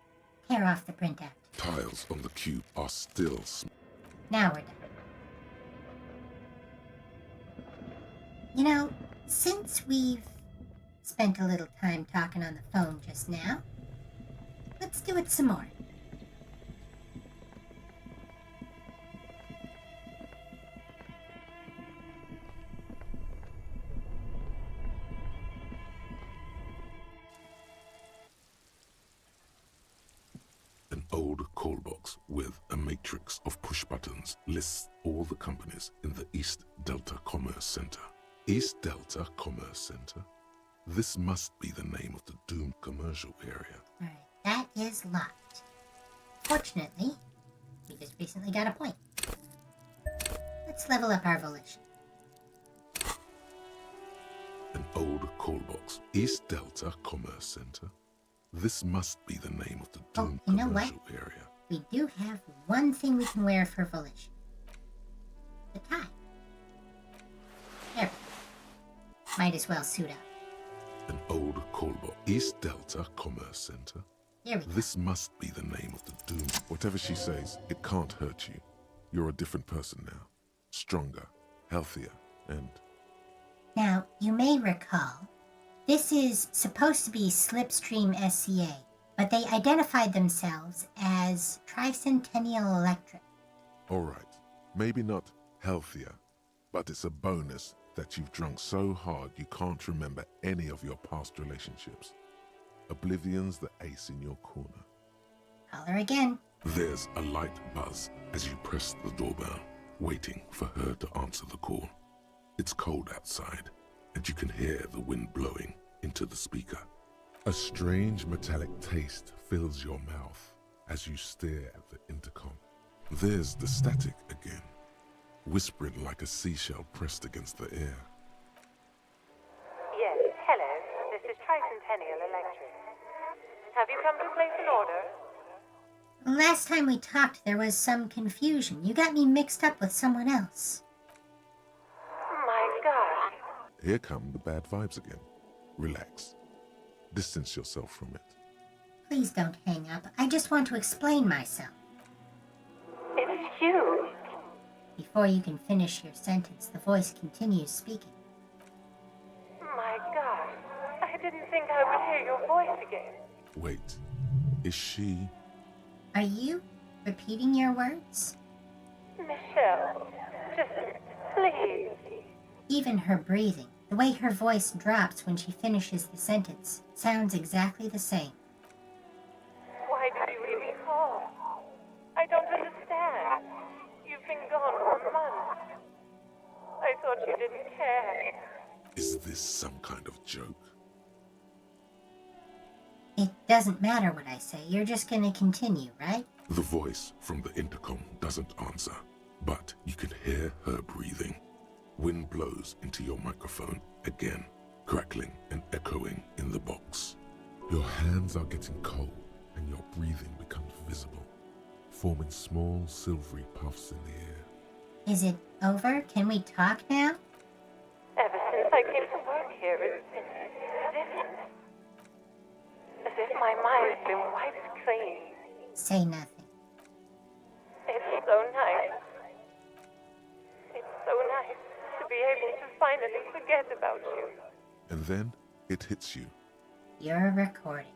Tear off the printout. Tiles on the cube are still Now we're done. You know, since we've spent a little time talking on the phone just now, let's do it some more. An old call box with a matrix of push buttons lists all the companies in the East Delta Commerce Center. East Delta Commerce Center? This must be the name of the doomed commercial area. Alright, that is locked. Fortunately, we just recently got a point. Let's level up our volition. An old call box. East Delta Commerce Center? This must be the name of the doomed you know what? commercial area. We do have one thing we can wear for volition. The tie. There we go. Might as well suit up. An old call box. East Delta Commerce Center? Here we go. This must be the name of the doom. Whatever she says, it can't hurt you. You're a different person now. Stronger, healthier, and... Now, you may recall, this is supposed to be Slipstream SCA, but they identified themselves as Tricentennial Electric. Alright, maybe not healthier, but it's a bonus that you've drunk so hard you can't remember any of your past relationships. Oblivion's the ace in your corner. Holler again. There's a light buzz as you press the doorbell, waiting for her to answer the call. It's cold outside, and you can hear the wind blowing into the speaker. A strange metallic taste fills your mouth as you stare at the intercom. There's the static again, whispering like a seashell pressed against the air. Yes, hello. This is Tricentennial Electric. Have you come to place an order? Last time we talked, there was some confusion. You got me mixed up with someone else. My God. Here come the bad vibes again. Relax. Distance yourself from it. Please don't hang up. I just want to explain myself. It's you. Before you can finish your sentence, the voice continues speaking. My God. I didn't think I would hear your voice again. Wait, is she... Are you repeating your words? Michelle, just please. Even her breathing, the way her voice drops when she finishes the sentence, sounds exactly the same. Why did you really call? I don't understand. You've been gone for months. I thought you didn't care. Is this some kind of joke? It doesn't matter what I say, you're just gonna continue, right? The voice from the intercom doesn't answer, but you can hear her breathing. Wind blows into your microphone again, crackling and echoing in the box. Your hands are getting cold and your breathing becomes visible, forming small silvery puffs in the air. Is it over? Can we talk now? Ever since I came to work here, it's been different. As if my mind's been wiped clean. Say nothing. It's so nice. It's so nice to be able to finally forget about you. And then it hits you. You're recording.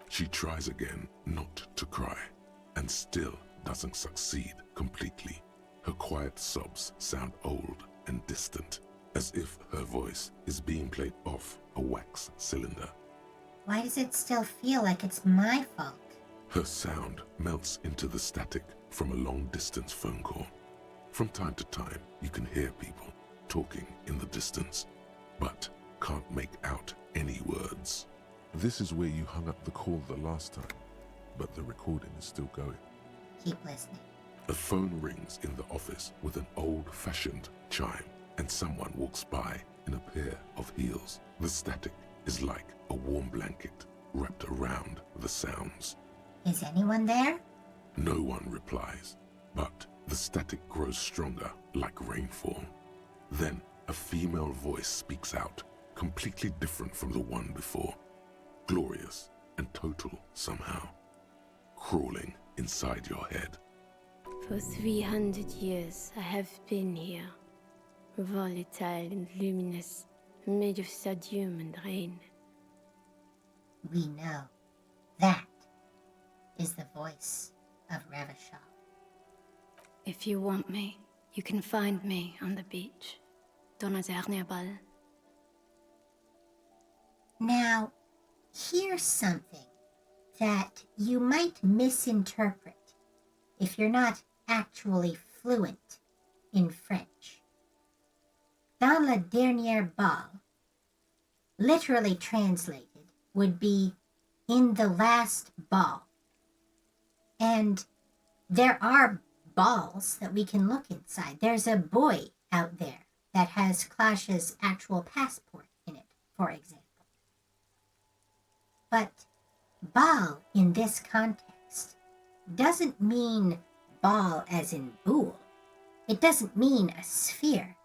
She tries again not to cry, and still doesn't succeed completely. Her quiet sobs sound old and distant, as if her voice is being played off a wax cylinder. Why does it still feel like it's my fault? Her sound melts into the static from a long-distance phone call. From time to time, you can hear people talking in the distance, but can't make out any words. This is where you hung up the call the last time, but the recording is still going. Keep listening. A phone rings in the office with an old-fashioned chime, and someone walks by in a pair of heels. The static is like a warm blanket wrapped around the sounds. Is anyone there? No one replies, but the static grows stronger like rainfall. Then a female voice speaks out, completely different from the one before. Glorious and total somehow, crawling inside your head. For 300 years I have been here, volatile and luminous, made of sodium and rain. We know. That is the voice of Revachol. If you want me, you can find me on the beach. Dans la dernière balle. Now, here's something that you might misinterpret if you're not actually fluent in French. Dans la dernière balle, literally translated, would be in the last ball. And there are balls that we can look inside. There's a boy out there that has Clash's actual passport in it, for example. But ball in this context doesn't mean ball as in boule. It doesn't mean a sphere.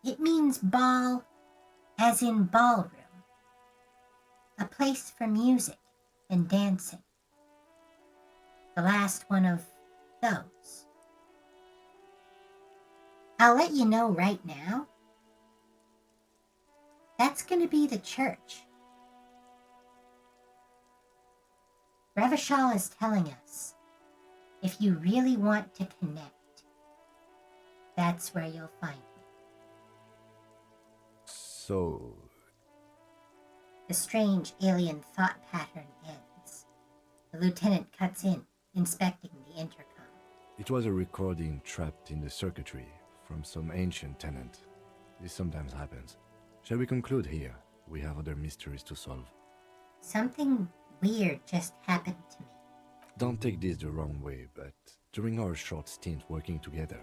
It means ball as in ballroom. A place for music and dancing. The last one of those. I'll let you know right now. That's going to be the church. Revachol is telling us, if you really want to connect, that's where you'll find me. So, The strange alien thought pattern ends. The lieutenant cuts in, inspecting the intercom. it was a recording trapped in the circuitry from some ancient tenant. This sometimes happens. Shall we conclude here? We have other mysteries to solve. Something weird just happened to me. Don't take this the wrong way, but during our short stint working together,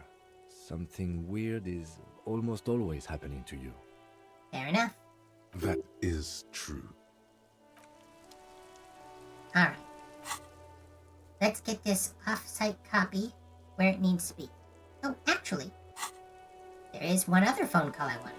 something weird is almost always happening to you. Fair enough. That is true. All right. Let's get this off-site copy where it needs to be. Oh, actually, there is one other phone call I want.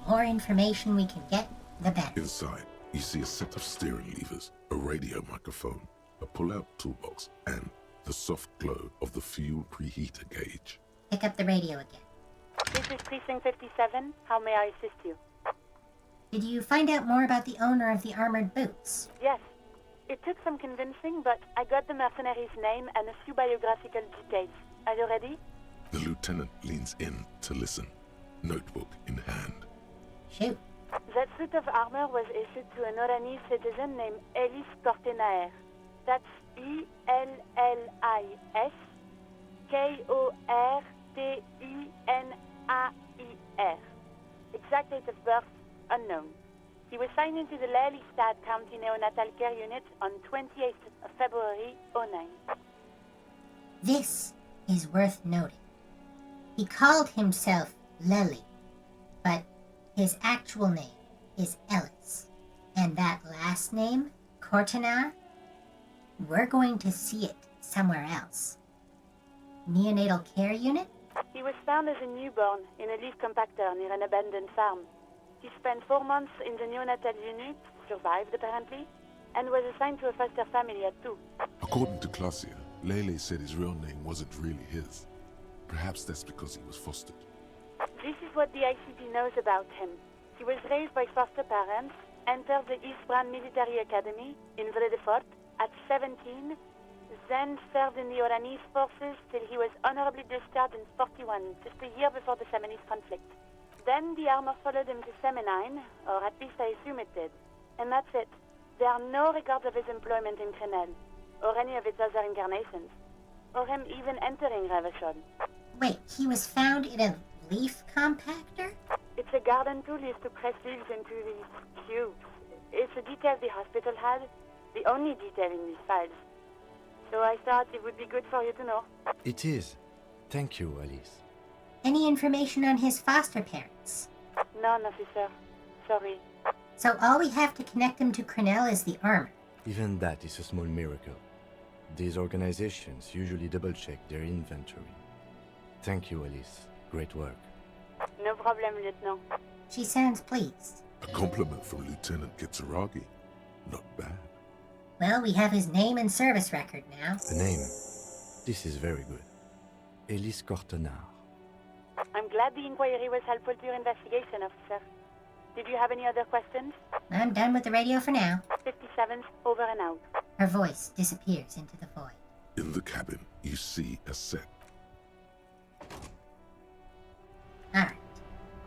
More information we can get, the better. Inside, you see a set of steering levers, a radio microphone, a pull-out toolbox, and the soft glow of the fuel preheater gauge. Pick up the radio again. This is Precinct 57. How may I assist you? Did you find out more about the owner of the armored boots? Yes. It took some convincing, but I got the mercenary's name and a few biographical details. Are you ready? The lieutenant leans in to listen, notebook in hand. Shoot. That suit of armor was issued to an Oranese citizen named Ellis Kortenaer. That's Ellis Kortenaer. Exact date of birth, unknown. He was signed into the Lelystad County Neonatal Care Unit on 28th of February, 09. This is worth noting. He called himself Lely, but his actual name is Ellis. And that last name, Kortenaer, we're going to see it somewhere else. Neonatal Care Unit? He was found as a newborn in a leaf compactor near an abandoned farm. He spent 4 months in the neonatal unit, survived apparently, and was assigned to a foster family at 2. According to Klasia, Lele said his real name wasn't really his. Perhaps that's because he was fostered. This is what the ICP knows about him. He was raised by foster parents, entered the Eastbrand Military Academy in Vredefort at 17, then served in the Oranese forces till he was honorably discharged in 41, just a year before the Seminese conflict. Then the armor followed him to Seminine, or at least I assume it did. And that's it. There are no records of his employment in Crenel, or any of its other incarnations, or him even entering Revachol. Wait, he was found in a leaf compactor? It's a garden tool used to press leaves into these cubes. It's a detail the hospital had, the only detail in these files. So I thought it would be good for you to know. It is. Thank you, Alice. Any information on his foster parents? None, officer. Sorry. So all we have to connect him to Crenel is the armor. Even that is a small miracle. These organizations usually double-check their inventory. Thank you, Alice. Great work. No problem, Lieutenant. She sounds pleased. A compliment from Lieutenant Kitsuragi. Not bad. Well, we have his name and service record now. The name. This is very good. Ellis Kortenaer. I'm glad the inquiry was helpful to your investigation, officer. Did you have any other questions? I'm done with the radio for now. 57's over and out. Her voice disappears into the void. In the cabin, you see a set. Alright.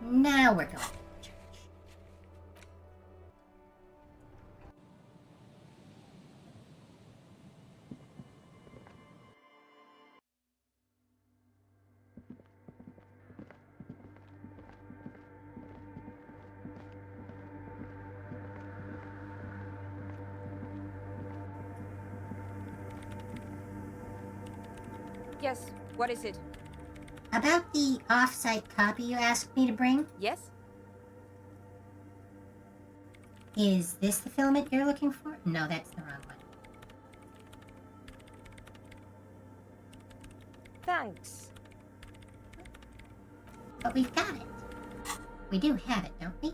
Now we're going to church. Yes, what is it? About the off-site copy you asked me to bring, Yes? is this the filament you're looking for? No, that's the wrong one. Thanks. But we've got it. We do have it, don't we?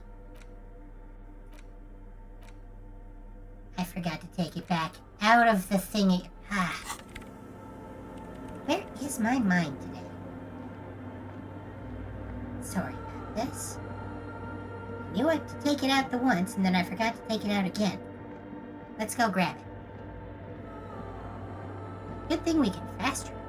I forgot to take it back out of the thingy. Ah. Where is my mind today? Sorry about this. I knew I had to take it out the once, and then I forgot to take it out again. Let's go grab it. Good thing we can fast travel.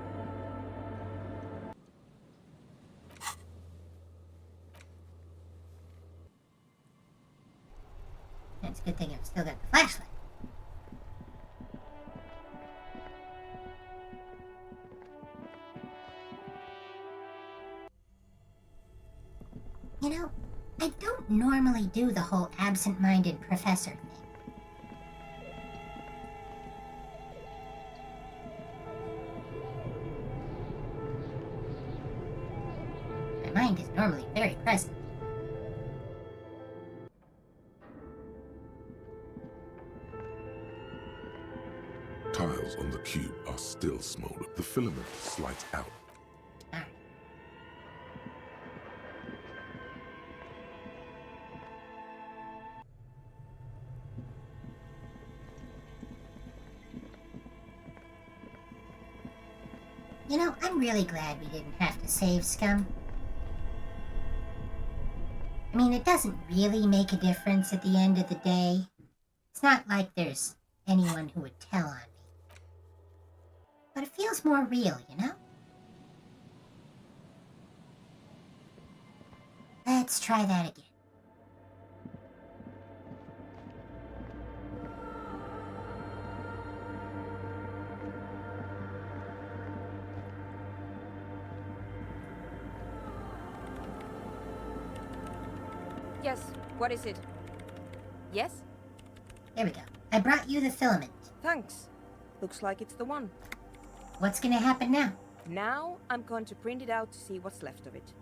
And it's a good thing I've still got the flashlight. You know, I don't normally do the whole absent-minded professor thing. My mind is normally very present. Tiles on the cube are still smoldered. The filament slides out. Alright. You know, I'm really glad we didn't have to save Scum. I mean, it doesn't really make a difference at the end of the day. It's not like there's anyone who would tell on me. But it feels more real, you know? Let's try that again. Yes, what is it? Yes? There we go. I brought you the filament. Thanks. Looks like it's the one. What's gonna happen now? Now I'm going to print it out to see what's left of it.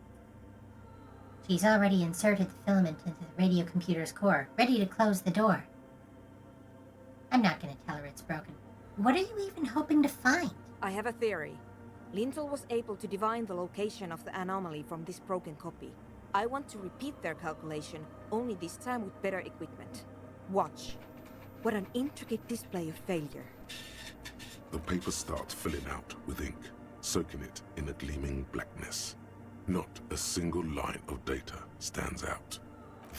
She's already inserted the filament into the radio computer's core, ready to close the door. I'm not gonna tell her it's broken. What are you even hoping to find? I have a theory. Lintel was able to divine the location of the anomaly from this broken copy. I want to repeat their calculation, only this time with better equipment. Watch. What an intricate display of failure. The paper starts filling out with ink, soaking it in a gleaming blackness. Not a single line of data stands out.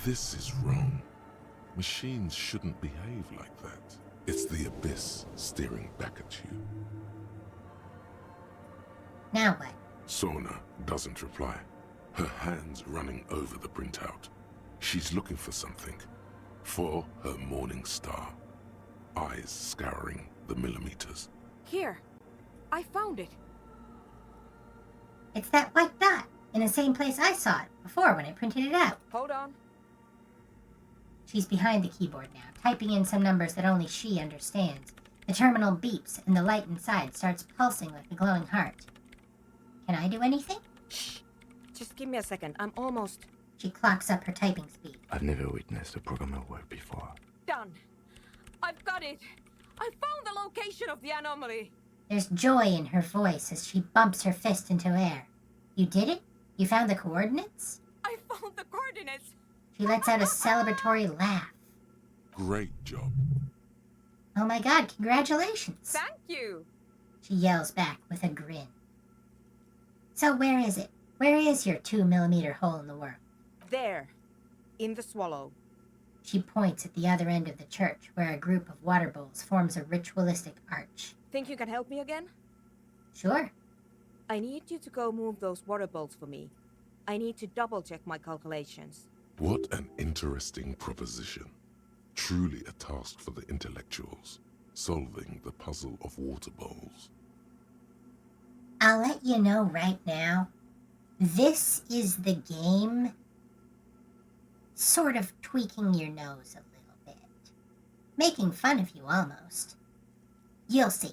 This is wrong. Machines shouldn't behave like that. It's the abyss staring back at you. Now what? Sona doesn't reply, her hands running over the printout. She's looking for something. For her morning star. Eyes scouring the millimeters. Here. I found it. It's that white dot, in the same place I saw it before when I printed it out. Hold on. She's behind the keyboard now, typing in some numbers that only she understands. The terminal beeps, and the light inside starts pulsing like a glowing heart. Can I do anything? Shh. Just give me a second. I'm almost... She clocks up her typing speed. I've never witnessed a programmer work before. Done. I've got it. I found the location of the anomaly. There's joy in her voice as she bumps her fist into air. You did it? You found the coordinates? I found the coordinates. She lets out a celebratory laugh. Great job. Oh my god, congratulations. Thank you. She yells back with a grin. So where is it? Where is your 2mm hole in the world? There. In the swallow. She points at the other end of the church, where a group of water bowls forms a ritualistic arch. Think you can help me again? Sure. I need you to go move those water bowls for me. I need to double-check my calculations. What an interesting proposition. Truly a task for the intellectuals, solving the puzzle of water bowls. I'll let you know right now, this is the game sort of tweaking your nose a little bit. Making fun of you almost. You'll see.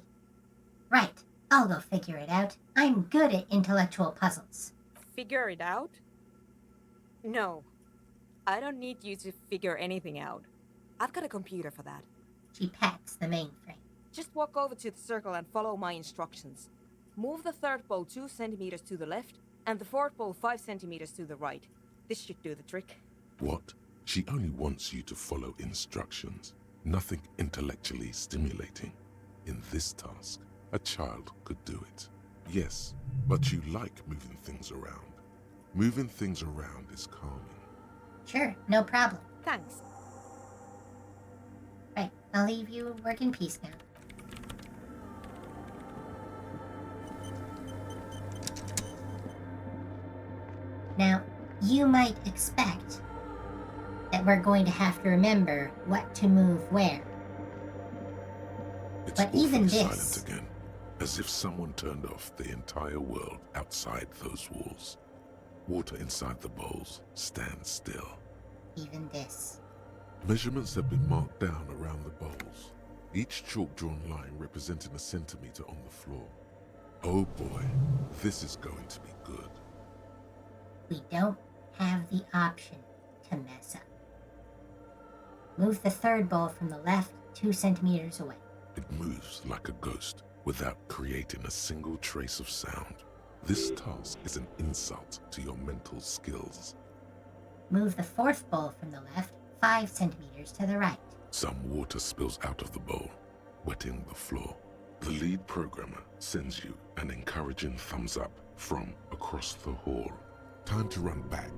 Right, I'll go figure it out. I'm good at intellectual puzzles. Figure it out? No. I don't need you to figure anything out. I've got a computer for that. She pats the mainframe. Just walk over to the circle and follow my instructions. Move the third bowl 2 centimeters to the left, and the fourth bowl 5 centimeters to the right. This should do the trick. What? She only wants you to follow instructions. Nothing intellectually stimulating. In this task, a child could do it. Yes, but you like moving things around. Moving things around is calming. Sure, no problem. Thanks. Right, I'll leave you work in peace now. Now, you might expect that we're going to have to remember what to move where. It's But even awfully this... silent again, as if someone turned off the entire world outside those walls. Water inside the bowls stands still. Even this. Measurements have been marked down around the bowls, each chalk-drawn line representing a centimeter on the floor. Oh boy, this is going to be good. We don't have the option to mess up. Move the third bowl from the left 2 centimeters away. It moves like a ghost without creating a single trace of sound. This task is an insult to your mental skills. Move the fourth bowl from the left 5 centimeters to the right. Some water spills out of the bowl, wetting the floor. The lead programmer sends you an encouraging thumbs up from across the hall. Time to run back,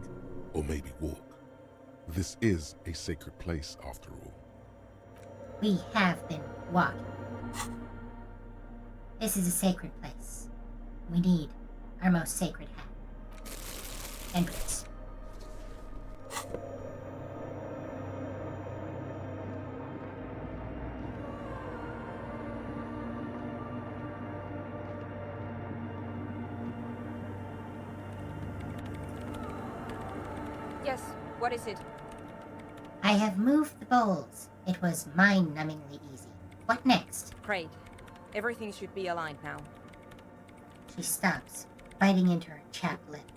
or maybe walk. This is a sacred place after all. We have been walking. This is a sacred place. We need our most sacred hat. And boots. Yes, what is it? I have moved the bowls. It was mind-numbingly easy. What next? Great. Everything should be aligned now. She stops, biting into her chapped lip.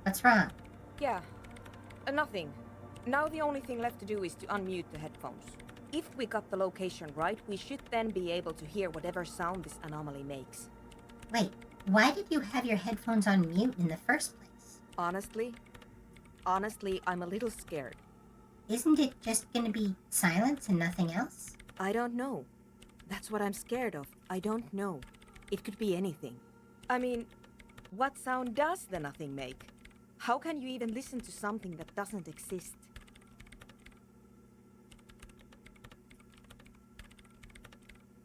What's wrong? Yeah, nothing. Now the only thing left to do is to unmute the headphones. If we got the location right, we should then be able to hear whatever sound this anomaly makes. Wait, why did you have your headphones on mute in the first place? Honestly, I'm a little scared. Isn't it just gonna be silence and nothing else? I don't know. That's what I'm scared of. I don't know. It could be anything. I mean, what sound does the nothing make? How can you even listen to something that doesn't exist?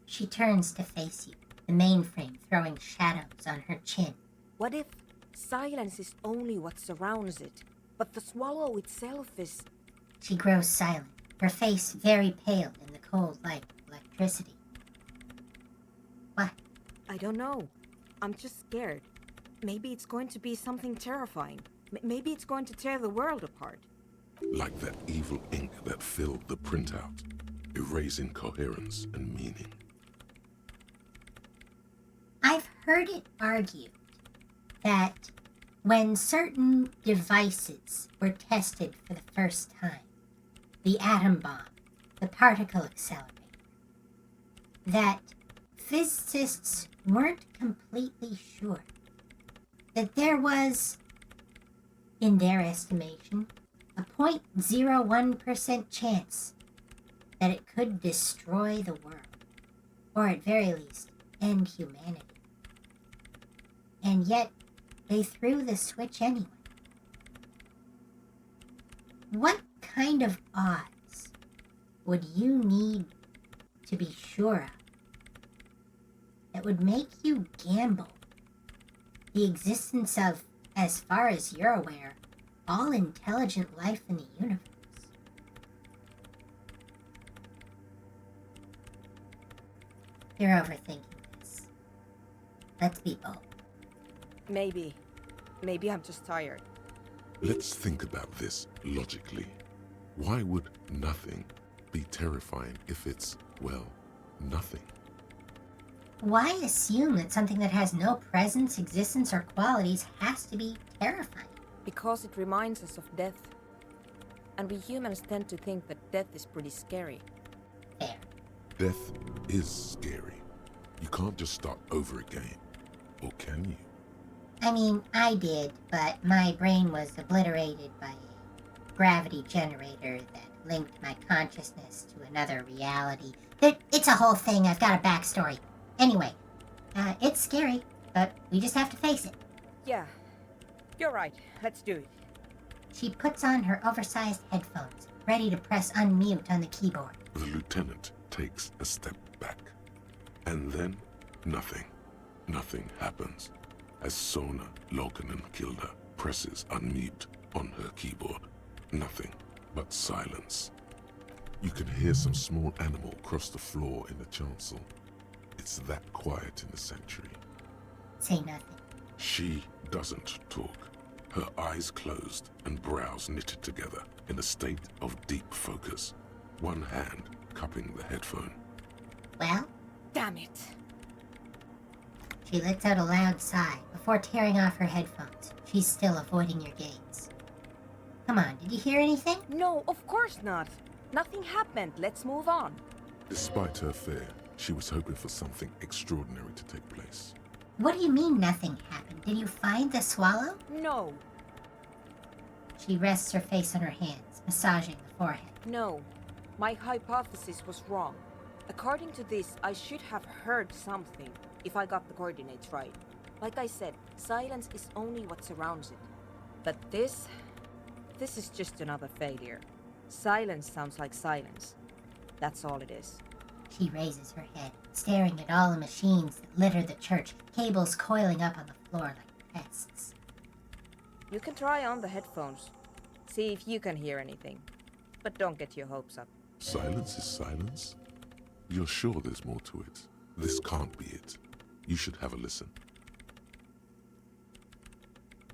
She turns to face you, the mainframe throwing shadows on her chin. What if silence is only what surrounds it, but the swallow itself is... She grows silent, her face very pale in the cold light of electricity. What? I don't know. I'm just scared. Maybe it's going to be something terrifying. Maybe it's going to tear the world apart. Like that evil ink that filled the printout, erasing coherence and meaning. I've heard it argued that when certain devices were tested for the first time, the atom bomb, the particle accelerator, that physicists weren't completely sure that there was, in their estimation, a 0.01% chance that it could destroy the world, or at very least, end humanity. And yet, they threw the switch anyway. What kind of odds would you need to be sure of that would make you gamble the existence of, as far as you're aware, all intelligent life in the universe? You're overthinking this. Let's be bold. Maybe. Maybe I'm just tired. Let's think about this logically. Why would nothing be terrifying if it's, well, nothing? Why assume that something that has no presence, existence, or qualities has to be terrifying? Because it reminds us of death. And we humans tend to think that death is pretty scary. Fair. Death is scary. You can't just start over again. Or can you? I mean, I did, but my brain was obliterated by a gravity generator that linked my consciousness to another reality. It's a whole thing. I've got a backstory. Anyway, it's scary, but we just have to face it. Yeah, you're right. Let's do it. She puts on her oversized headphones, ready to press unmute on the keyboard. The lieutenant takes a step back. And then, nothing. Nothing happens. As Sona Lokanen-Kilda presses unmute on her keyboard. Nothing but silence. You can hear some small animal cross the floor in the chancel. It's that quiet in the sanctuary. Say nothing. She doesn't talk. Her eyes closed and brows knitted together in a state of deep focus. One hand cupping the headphone. Well? Damn it. She lets out a loud sigh before tearing off her headphones. She's still avoiding your gaze. Come on, did you hear anything? No, of course not. Nothing happened. Let's move on. Despite her fear, she was hoping for something extraordinary to take place. What do you mean nothing happened? Did you find the swallow? No. She rests her face on her hands, massaging the forehead. No. My hypothesis was wrong. According to this, I should have heard something if I got the coordinates right. Like I said, silence is only what surrounds it. But this is just another failure. Silence sounds like silence. That's all it is. She raises her head, staring at all the machines that litter the church, cables coiling up on the floor like pests. You can try on the headphones. See if you can hear anything. But don't get your hopes up. Silence is silence? You're sure there's more to it? This can't be it. You should have a listen.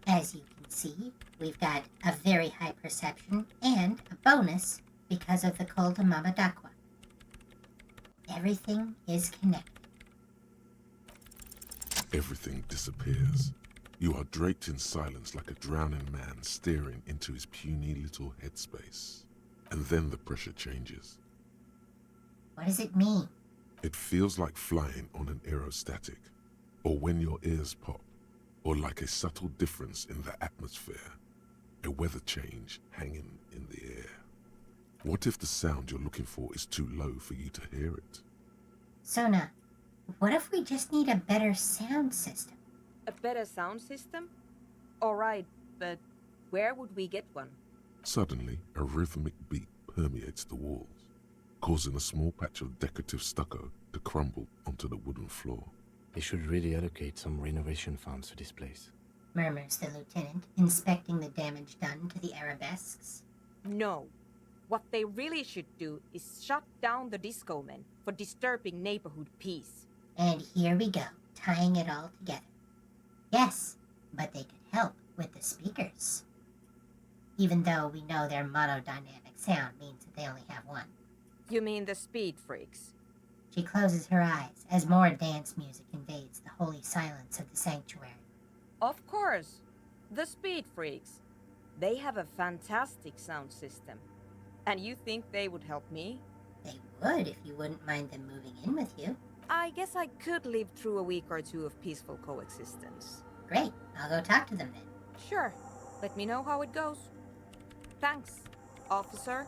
As you can see, we've got a very high perception and a bonus because of the Kol Mamadakwa. Everything is connected. Everything disappears. You are draped in silence like a drowning man staring into his puny little headspace. And then the pressure changes. What does it mean? It feels like flying on an aerostatic, or when your ears pop, or like a subtle difference in the atmosphere, a weather change hanging in the air. What if the sound you're looking for is too low for you to hear it? Sona, what if we just need a better sound system? A better sound system? Alright, but where would we get one? Suddenly, a rhythmic beat permeates the walls, causing a small patch of decorative stucco to crumble onto the wooden floor. They should really allocate some renovation funds to this place, murmurs the lieutenant, inspecting the damage done to the arabesques. No. What they really should do is shut down the disco men for disturbing neighborhood peace. And here we go, tying it all together. Yes, but they could help with the speakers. Even though we know their monodynamic sound means that they only have one. You mean the speed freaks? She closes her eyes as more dance music invades the holy silence of the sanctuary. Of course, the speed freaks. They have a fantastic sound system. And you think they would help me? They would if you wouldn't mind them moving in with you. I guess I could live through a week or two of peaceful coexistence. Great, I'll go talk to them then. Sure, let me know how it goes. Thanks, officer.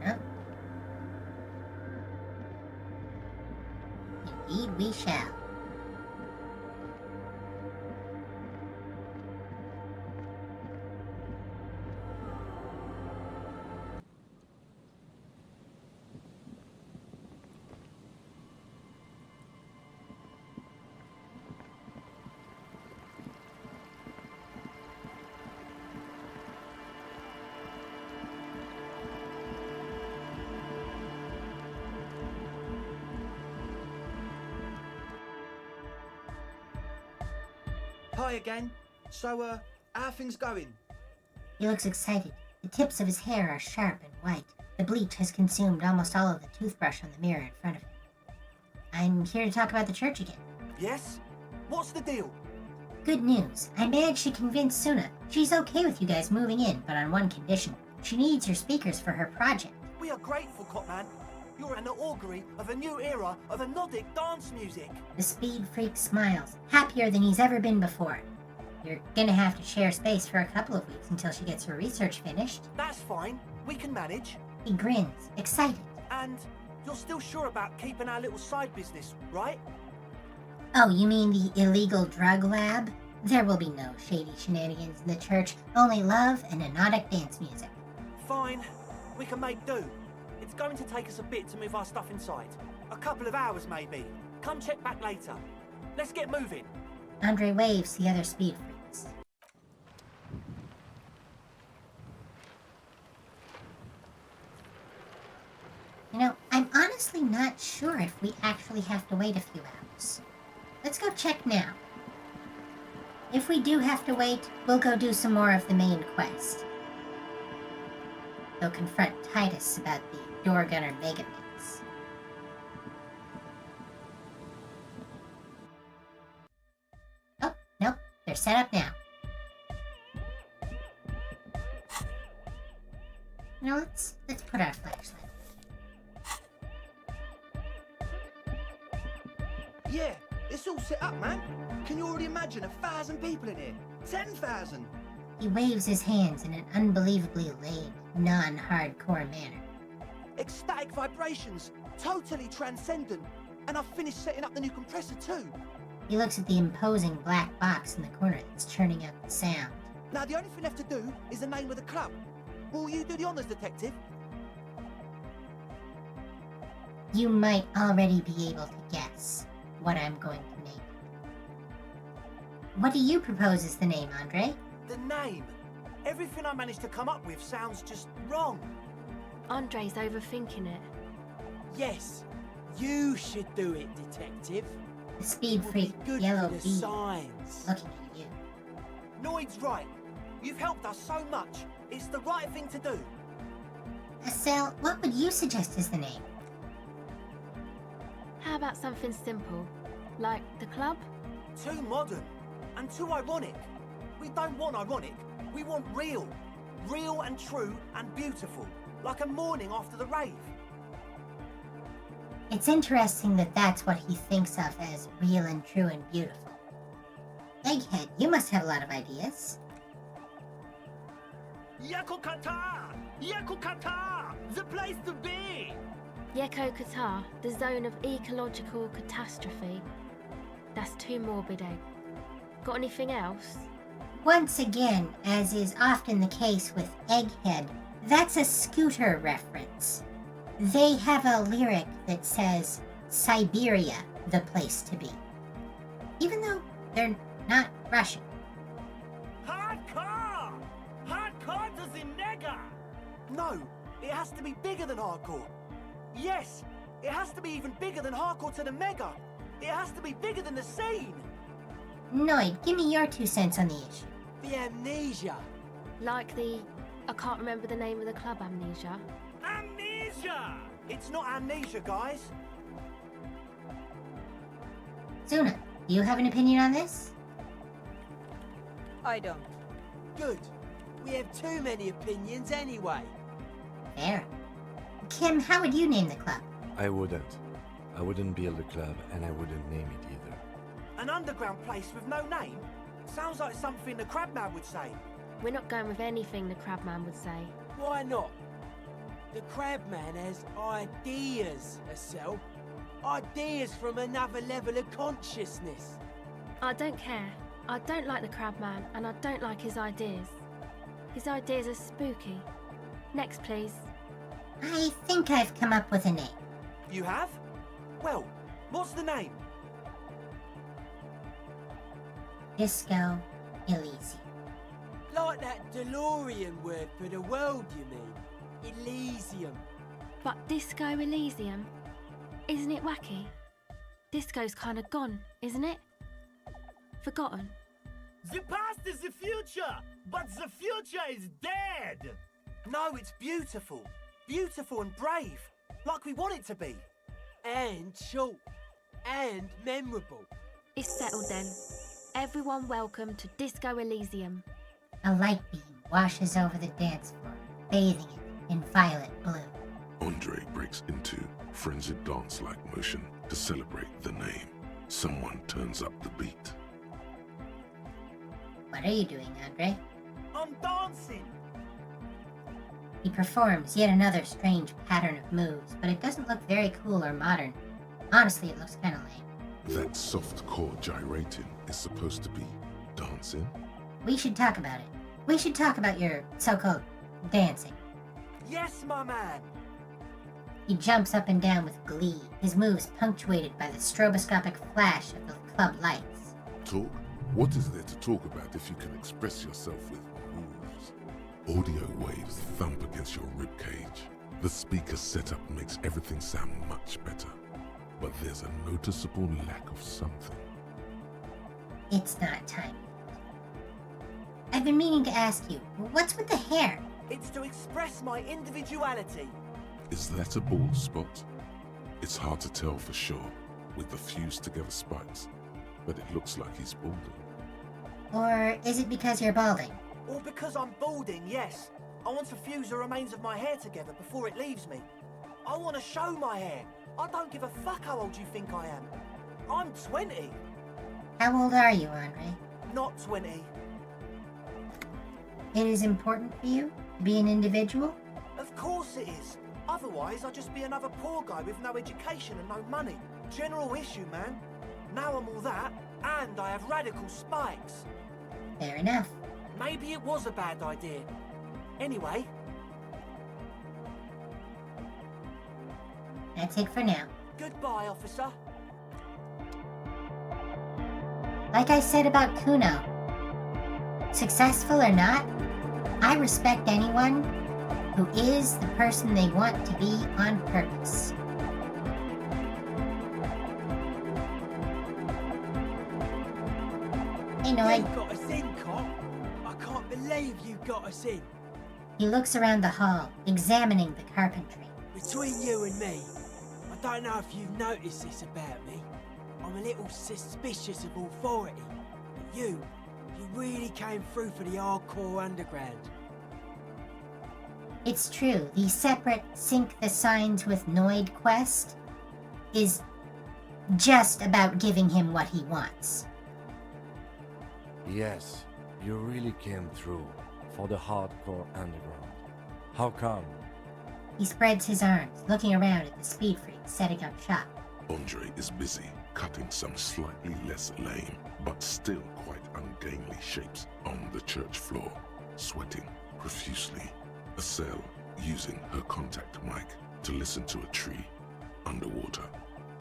Huh? Indeed we shall. Hi again. So, how are things going? He looks excited. The tips of his hair are sharp and white. The bleach has consumed almost all of the toothbrush on the mirror in front of him. I'm here to talk about the church again. Yes? What's the deal? Good news. I managed to convince Suna. She's okay with you guys moving in, but on one condition. She needs your speakers for her project. We are grateful, Copman. You're an augury of a new era of anodic dance music. The speed freak smiles, happier than he's ever been before. You're gonna have to share space for a couple of weeks until she gets her research finished. That's fine. We can manage. He grins, excited. And you're still sure about keeping our little side business, right? Oh, you mean the illegal drug lab? There will be no shady shenanigans in the church, only love and anodic dance music. Fine. We can make do. It's going to take us a bit to move our stuff inside. A couple of hours, maybe. Come check back later. Let's get moving. Andre waves the other speed freaks. You know, I'm honestly not sure if we actually have to wait a few hours. Let's go check now. If we do have to wait, we'll go do some more of the main quest. They'll confront Titus about the door gunner mega mix. Oh, nope, they're set up now. Now let's put our flashlight. Yeah, it's all set up, man. Can you already imagine 1,000 people in here? 10,000! He waves his hands in an unbelievably laid, non-hardcore manner. Ecstatic vibrations, totally transcendent. And I've finished setting up the new compressor too. He looks at the imposing black box in the corner that's churning out the sound. Now the only thing left to do is the name of the club. Will you do the honors, detective? You might already be able to guess what I'm going to name. What do you propose as the name, Andre? The name. Everything I managed to come up with sounds just wrong. Andre's overthinking it. Yes, you should do it, detective. The speed freak, good yellow for the bee, signs. looking at you. Noid's right. You've helped us so much. It's the right thing to do. Estelle, what would you suggest as the name? How about something simple? Like the club? Too modern and too ironic. We don't want ironic. We want real. Real and true and beautiful. Like a morning after the rave. It's interesting that that's what he thinks of as real and true and beautiful. Egghead, you must have a lot of ideas. Yakukata! Yakukata! The place to be! Yeko Qatar, the zone of ecological catastrophe. That's too morbid, eh? Got anything else? Once again, as is often the case with Egghead, that's a scooter reference. They have a lyric that says, Siberia, the place to be. Even though they're not Russian. Hardcore! Hardcore to the mega! No, it has to be bigger than hardcore. Yes, it has to be even bigger than hardcore to the mega. It has to be bigger than the scene. Noid, give me your 2 cents on the issue. The amnesia. Like the... I can't remember the name of the club, Amnesia. Amnesia! It's not amnesia, guys. Zuna, do you have an opinion on this? I don't. Good. We have too many opinions anyway. Fair. Kim, how would you name the club? I wouldn't. I wouldn't build a club, and I wouldn't name it either. An underground place with no name? Sounds like something the Crabman would say. We're not going with anything the Crabman would say. Why not? The Crabman has ideas, Estelle. Ideas from another level of consciousness. I don't care. I don't like the Crabman, and I don't like his ideas. His ideas are spooky. Next, please. I think I've come up with a name. You have? Well, what's the name? Disco Elysium. Like that DeLorean word for the world, you mean? Elysium. But Disco Elysium? Isn't it wacky? Disco's kind of gone, isn't it? Forgotten. The past is the future, but the future is dead. No, it's beautiful. Beautiful and brave. Like we want it to be. And short. And memorable. It's settled then. Everyone welcome to Disco Elysium. A light beam washes over the dance floor, bathing it in violet blue. Andre breaks into frenzied dance-like motion to celebrate the name. Someone turns up the beat. What are you doing, Andre? I'm dancing! He performs yet another strange pattern of moves, but it doesn't look very cool or modern. Honestly, it looks kind of lame. That soft core gyrating is supposed to be dancing? We should talk about it. We should talk about your so-called dancing. Yes, my man! He jumps up and down with glee, his moves punctuated by the stroboscopic flash of the club lights. Talk? What is there to talk about if you can express yourself with moves? Audio waves thump against your ribcage. The speaker setup makes everything sound much better. But there's a noticeable lack of something. It's not time. I've been meaning to ask you, what's with the hair? It's to express my individuality. Is that a bald spot? It's hard to tell for sure, with the fused together spikes, but it looks like he's balding. Or is it because you're balding? Or because I'm balding, yes. I want to fuse the remains of my hair together before it leaves me. I want to show my hair. I don't give a fuck how old you think I am. I'm 20. How old are you, Andre? Not 20. It is important for you to be an individual? Of course it is. Otherwise, I'd just be another poor guy with no education and no money. General issue, man. Now I'm all that, and I have radical spikes. Fair enough. Maybe it was a bad idea. Anyway. That's it for now. Goodbye, officer. Like I said about Kuno, successful or not, I respect anyone who is the person they want to be on purpose. Hey, Noid. You got us in, cop. I can't believe you got us in. He looks around the hall, examining the carpentry. Between you and me, I don't know if you've noticed this about me. I'm a little suspicious of authority. But you really came through for the hardcore underground. It's true, the separate Sync the Signs with Noid quest is just about giving him what he wants. Yes, you really came through for the hardcore underground. How come? He spreads his arms, looking around at the speed freaks setting up shop. Andre is busy cutting some slightly less lame, but still quite ungainly shapes on the church floor, sweating profusely. Estelle using her contact mic to listen to a tree underwater.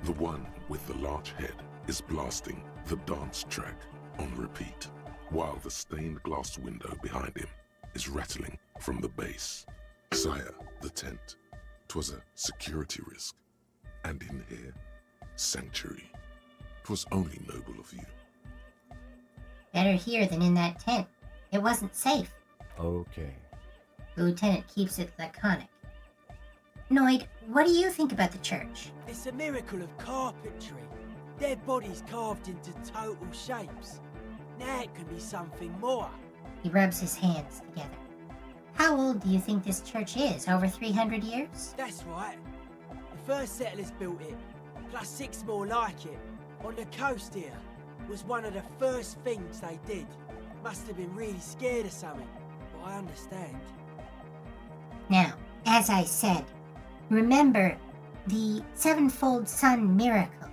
The one with the large head is blasting the dance track on repeat, while the stained glass window behind him is rattling from the bass. Sire, the tent. 'Twas a security risk. And in here, sanctuary. 'Twas only noble of you. Better here than in that tent. It wasn't safe. Okay. The lieutenant keeps it laconic. Noid, what do you think about the church? It's a miracle of carpentry. Dead bodies carved into total shapes. Now it can be something more. He rubs his hands together. How old do you think this church is? Over 300 years? That's right. The first settlers built it, plus 6 more like it, on the coast here. Was one of the first things they did. Must have been really scared of something, but I understand. Now, as I said, remember the sevenfold sun miracle.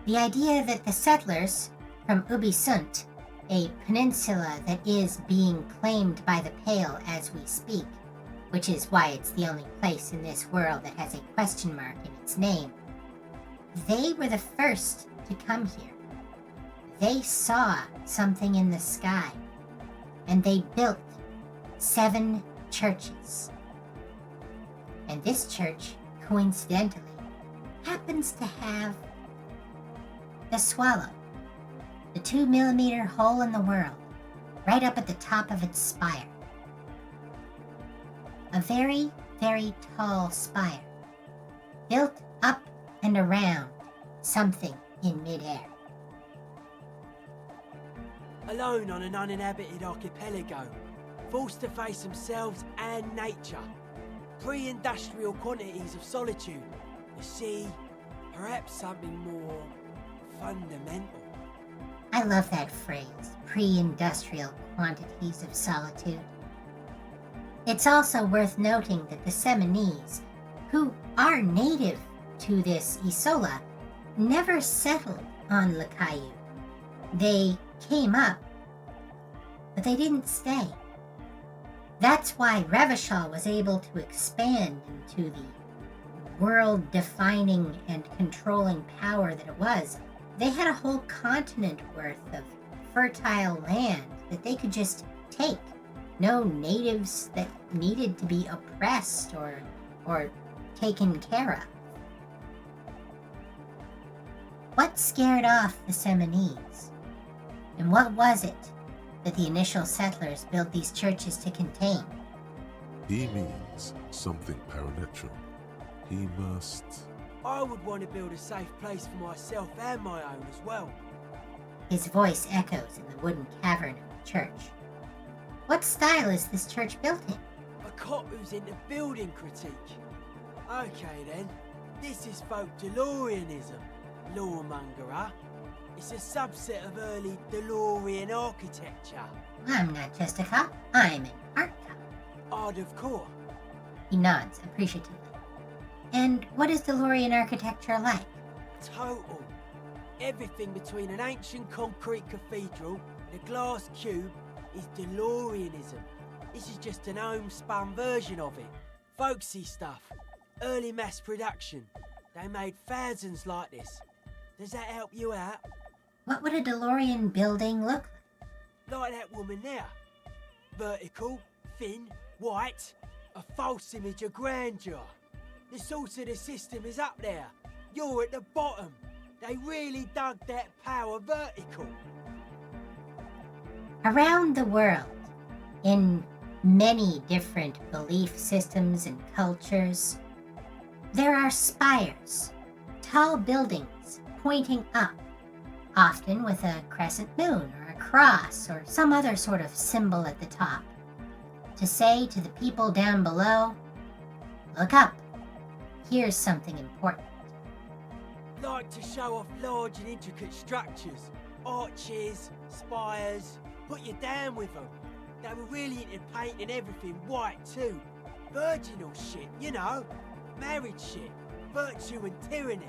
The idea that the settlers from Ubisunt, a peninsula that is being claimed by the Pale as we speak, which is why it's the only place in this world that has a question mark in its name, they were the first to come here. They saw something in the sky, and they built 7 churches. And this church, coincidentally, happens to have the swallow, the 2-millimeter hole in the world, right up at the top of its spire. A very, very tall spire, built up and around something in midair. Alone on an uninhabited archipelago, forced to face themselves and nature. Pre-industrial quantities of solitude. You see, perhaps something more fundamental. I love that phrase, pre-industrial quantities of solitude. It's also worth noting that the Seminese, who are native to this Isola, never settled on Lakayu. They came up, but they didn't stay. That's why Revachol was able to expand into the world-defining and controlling power that it was. They had a whole continent worth of fertile land that they could just take. No natives that needed to be oppressed or taken care of. What scared off the Seminese? And what was it that the initial settlers built these churches to contain? He means something paranatural. He must... I would want to build a safe place for myself and my own as well. His voice echoes in the wooden cavern of the church. What style is this church built in? A cop who's into building critique. Okay then, this is folk DeLoreanism. Lawmonger, huh? It's a subset of early DeLorean architecture. I'm not just a cop, I'm an art cop. Art of core. He nods appreciatively. And what is DeLorean architecture like? Total. Everything between an ancient concrete cathedral and a glass cube is DeLoreanism. This is just an homespun version of it. Folksy stuff. Early mass production. They made thousands like this. Does that help you out? What would a DeLorean building look like? Like that woman there. Vertical, thin, white, a false image of grandeur. The source of the system is up there. You're at the bottom. They really dug that power vertical. Around the world, in many different belief systems and cultures, there are spires, tall buildings pointing up, often with a crescent moon or a cross or some other sort of symbol at the top, to say to the people down below, look up, here's something important. Like to show off large and intricate structures, arches, spires, put you down with them. They were really into painting everything white too. Virginal shit, you know. Married shit. Virtue and tyranny.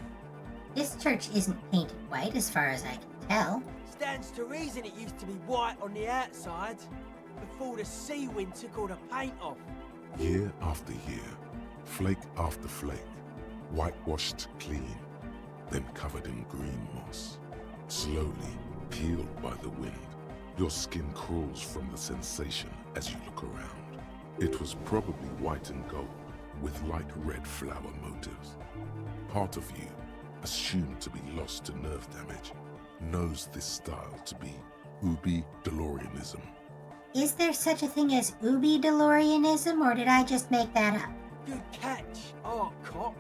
This church isn't painted white as far as I can tell. Stands to reason it used to be white on the outside, before the sea wind took all the paint off. Year after year, flake after flake, whitewashed clean, then covered in green moss. Slowly peeled by the wind, your skin crawls from the sensation as you look around. It was probably white and gold, with light red flower motives. Part of you, assumed to be lost to nerve damage, knows this style to be Ubi DeLoreanism. Is there such a thing as Ubi DeLoreanism, or did I just make that up? Good catch, art cop.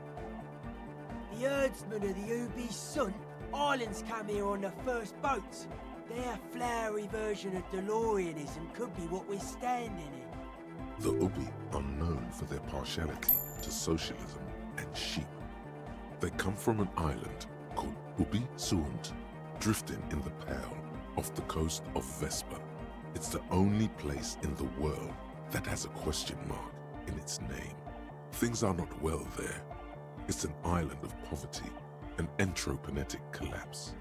The herdsmen of the Ubi Sun Islands came here on the first boats. Their flowery version of DeLoreanism could be what we're standing in. The Ubi are known for their partiality to socialism and sheep. They come from an island called Ubi Suunt, drifting in the Pale off the coast of Vespa. It's the only place in the world that has a question mark in its name. Things are not well there. It's an island of poverty, an anthroponetic collapse.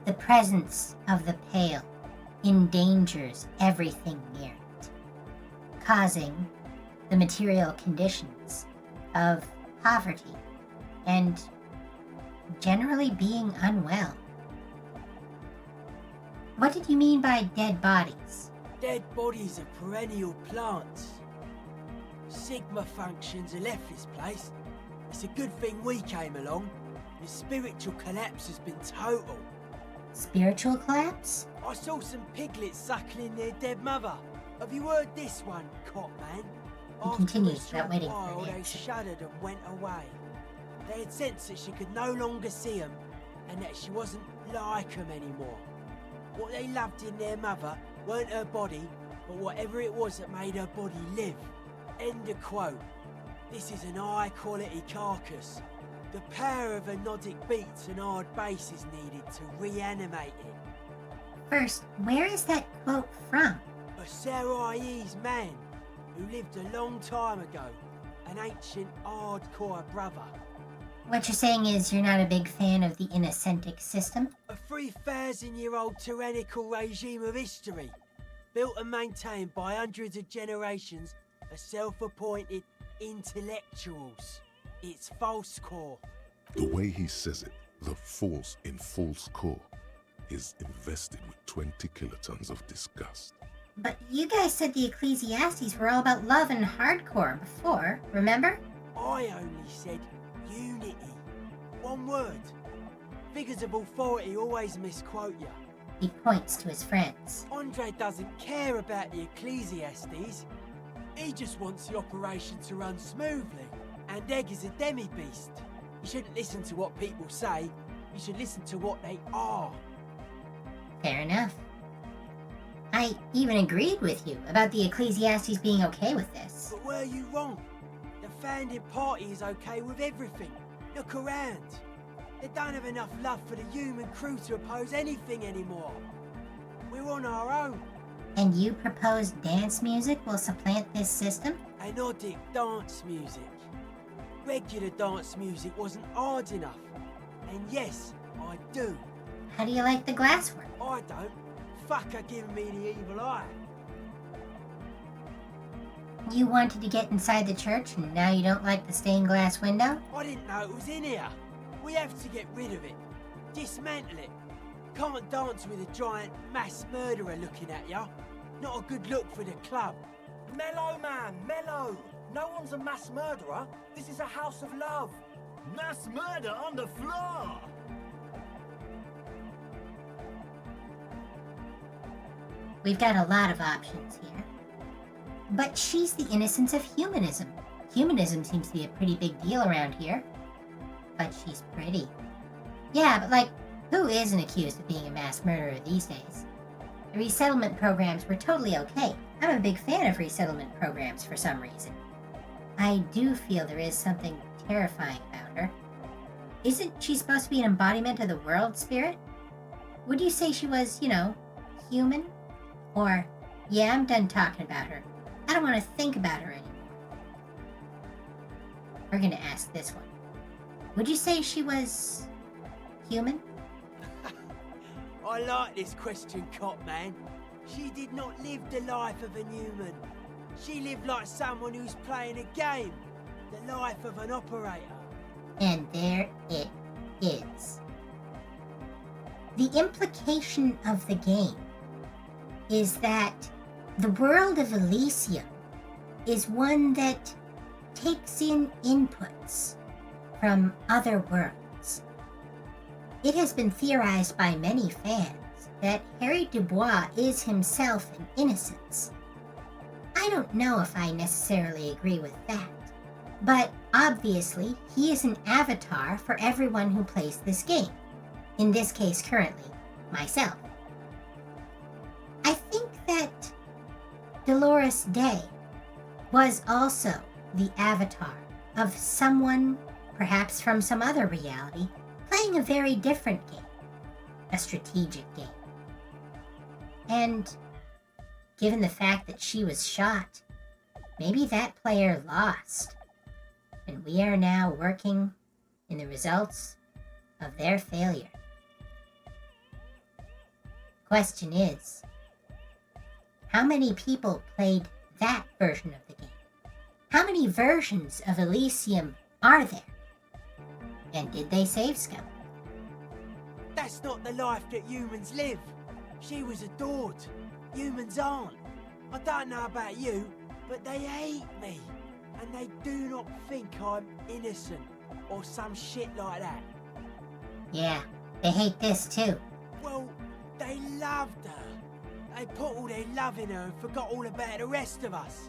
The presence of the Pale endangers everything near it, causing the material conditions of poverty and generally being unwell. What did you mean by dead bodies? Dead bodies are perennial plants. Sigma functions have left this place. It's a good thing we came along. The spiritual collapse has been total. Spiritual collapse? I saw some piglets suckling their dead mother. Have you heard this one, cop man? He continues without waiting for an They answer. shuddered and went away. They had sensed that she could no longer see them, and that she wasn't like them anymore. What they loved in their mother weren't her body, but whatever it was that made her body live. End of quote. This is an high-quality carcass. The power of anodic beats and hard bass is needed to reanimate it. First, where is that quote from? A Sarais man who lived a long time ago. An ancient hardcore brother. What you're saying is you're not a big fan of the Innocentic system? A 3,000-year-old tyrannical regime of history, built and maintained by hundreds of generations of self-appointed intellectuals. It's false core. The way he says it, the force in false core, is invested with 20 kilotons of disgust. But you guys said the Ecclesiastes were all about love and hardcore before, remember? I only said unity. One word. Figures of authority always misquote you. He points to his friends. Andre doesn't care about the Ecclesiastes. He just wants the operation to run smoothly. And Egg is a demi-beast. You shouldn't listen to what people say. You should listen to what they are. Fair enough. I even agreed with you about the Ecclesiastes being okay with this. But were you wrong? The founding party is okay with everything. Look around. They don't have enough love for the human crew to oppose anything anymore. We're on our own. And you propose dance music will supplant this system? Anodic dance music. Regular dance music wasn't hard enough. And yes, I do. How do you like the glasswork? I don't. Fuck her giving me the evil eye. You wanted to get inside the church and now you don't like the stained glass window? I didn't know it was in here. We have to get rid of it. Dismantle it. Can't dance with a giant mass murderer looking at ya. Not a good look for the club. Mellow, man, mellow. No one's a mass murderer. This is a house of love. Mass murder on the floor. We've got a lot of options here. But she's the innocence of humanism. Humanism seems to be a pretty big deal around here. But she's pretty. Yeah, but like, who isn't accused of being a mass murderer these days? The resettlement programs were totally okay. I'm a big fan of resettlement programs for some reason. I do feel there is something terrifying about her. Isn't she supposed to be an embodiment of the world spirit? Would you say she was, human? Or, yeah, I'm done talking about her. I don't want to think about her anymore. We're going to ask this one. Would you say she was human? I like this question, Cop Man. She did not live the life of a human. She lived like someone who's playing a game. The life of an operator. And there it is. The implication of the game is that the world of Elysium is one that takes in inputs from other worlds. It has been theorized by many fans that Harry Dubois is himself an innocence. I don't know if I necessarily agree with that, but obviously he is an avatar for everyone who plays this game. In this case, currently, myself. I think that Dolores Day was also the avatar of someone, perhaps from some other reality, playing a very different game, a strategic game. And given the fact that she was shot, maybe that player lost, and we are now working in the results of their failure. Question is, how many people played that version of the game? How many versions of Elysium are there? And did they save scum? That's not the life that humans live. She was adored. Humans aren't. I don't know about you, but they hate me. And they do not think I'm innocent or some shit like that. Yeah, they hate this too. Well, they loved her. They put all their love in her and forgot all about the rest of us.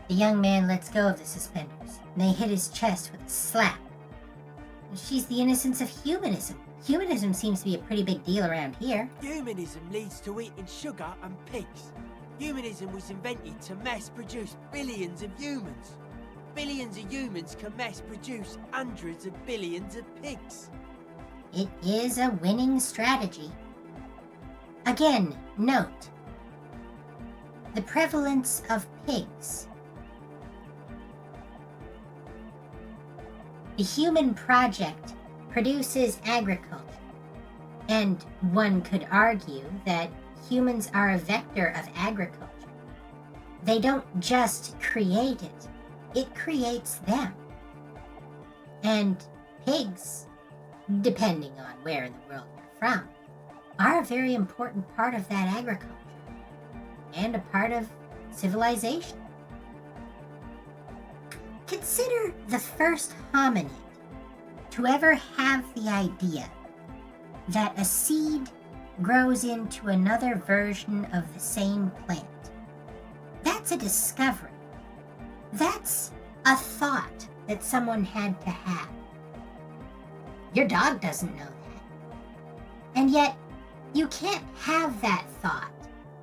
The young man lets go of the suspenders, and they hit his chest with a slap. She's the innocence of humanism. Humanism seems to be a pretty big deal around here. Humanism leads to eating sugar and pigs. Humanism was invented to mass produce billions of humans. billions of humans can mass produce hundreds of billions of pigs. It is a winning strategy. Again, note the prevalence of pigs. The human project produces agriculture, and one could argue that humans are a vector of agriculture. They don't just create it, it creates them. And pigs, depending on where in the world you're from, are a very important part of that agriculture and a part of civilization. Consider the first hominid to ever have the idea that a seed grows into another version of the same plant. That's a discovery. That's a thought that someone had to have. Your dog doesn't know that. And yet, you can't have that thought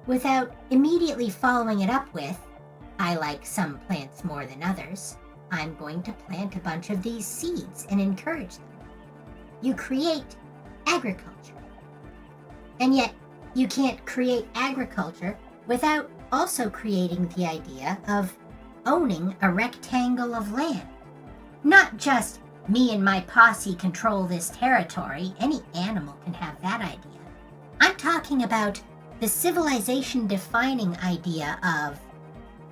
without immediately following it up with, I like some plants more than others. I'm going to plant a bunch of these seeds and encourage them. You create agriculture. And yet, you can't create agriculture without also creating the idea of owning a rectangle of land. Not just me and my posse control this territory. Any animal can have that idea. I'm talking about the civilization-defining idea of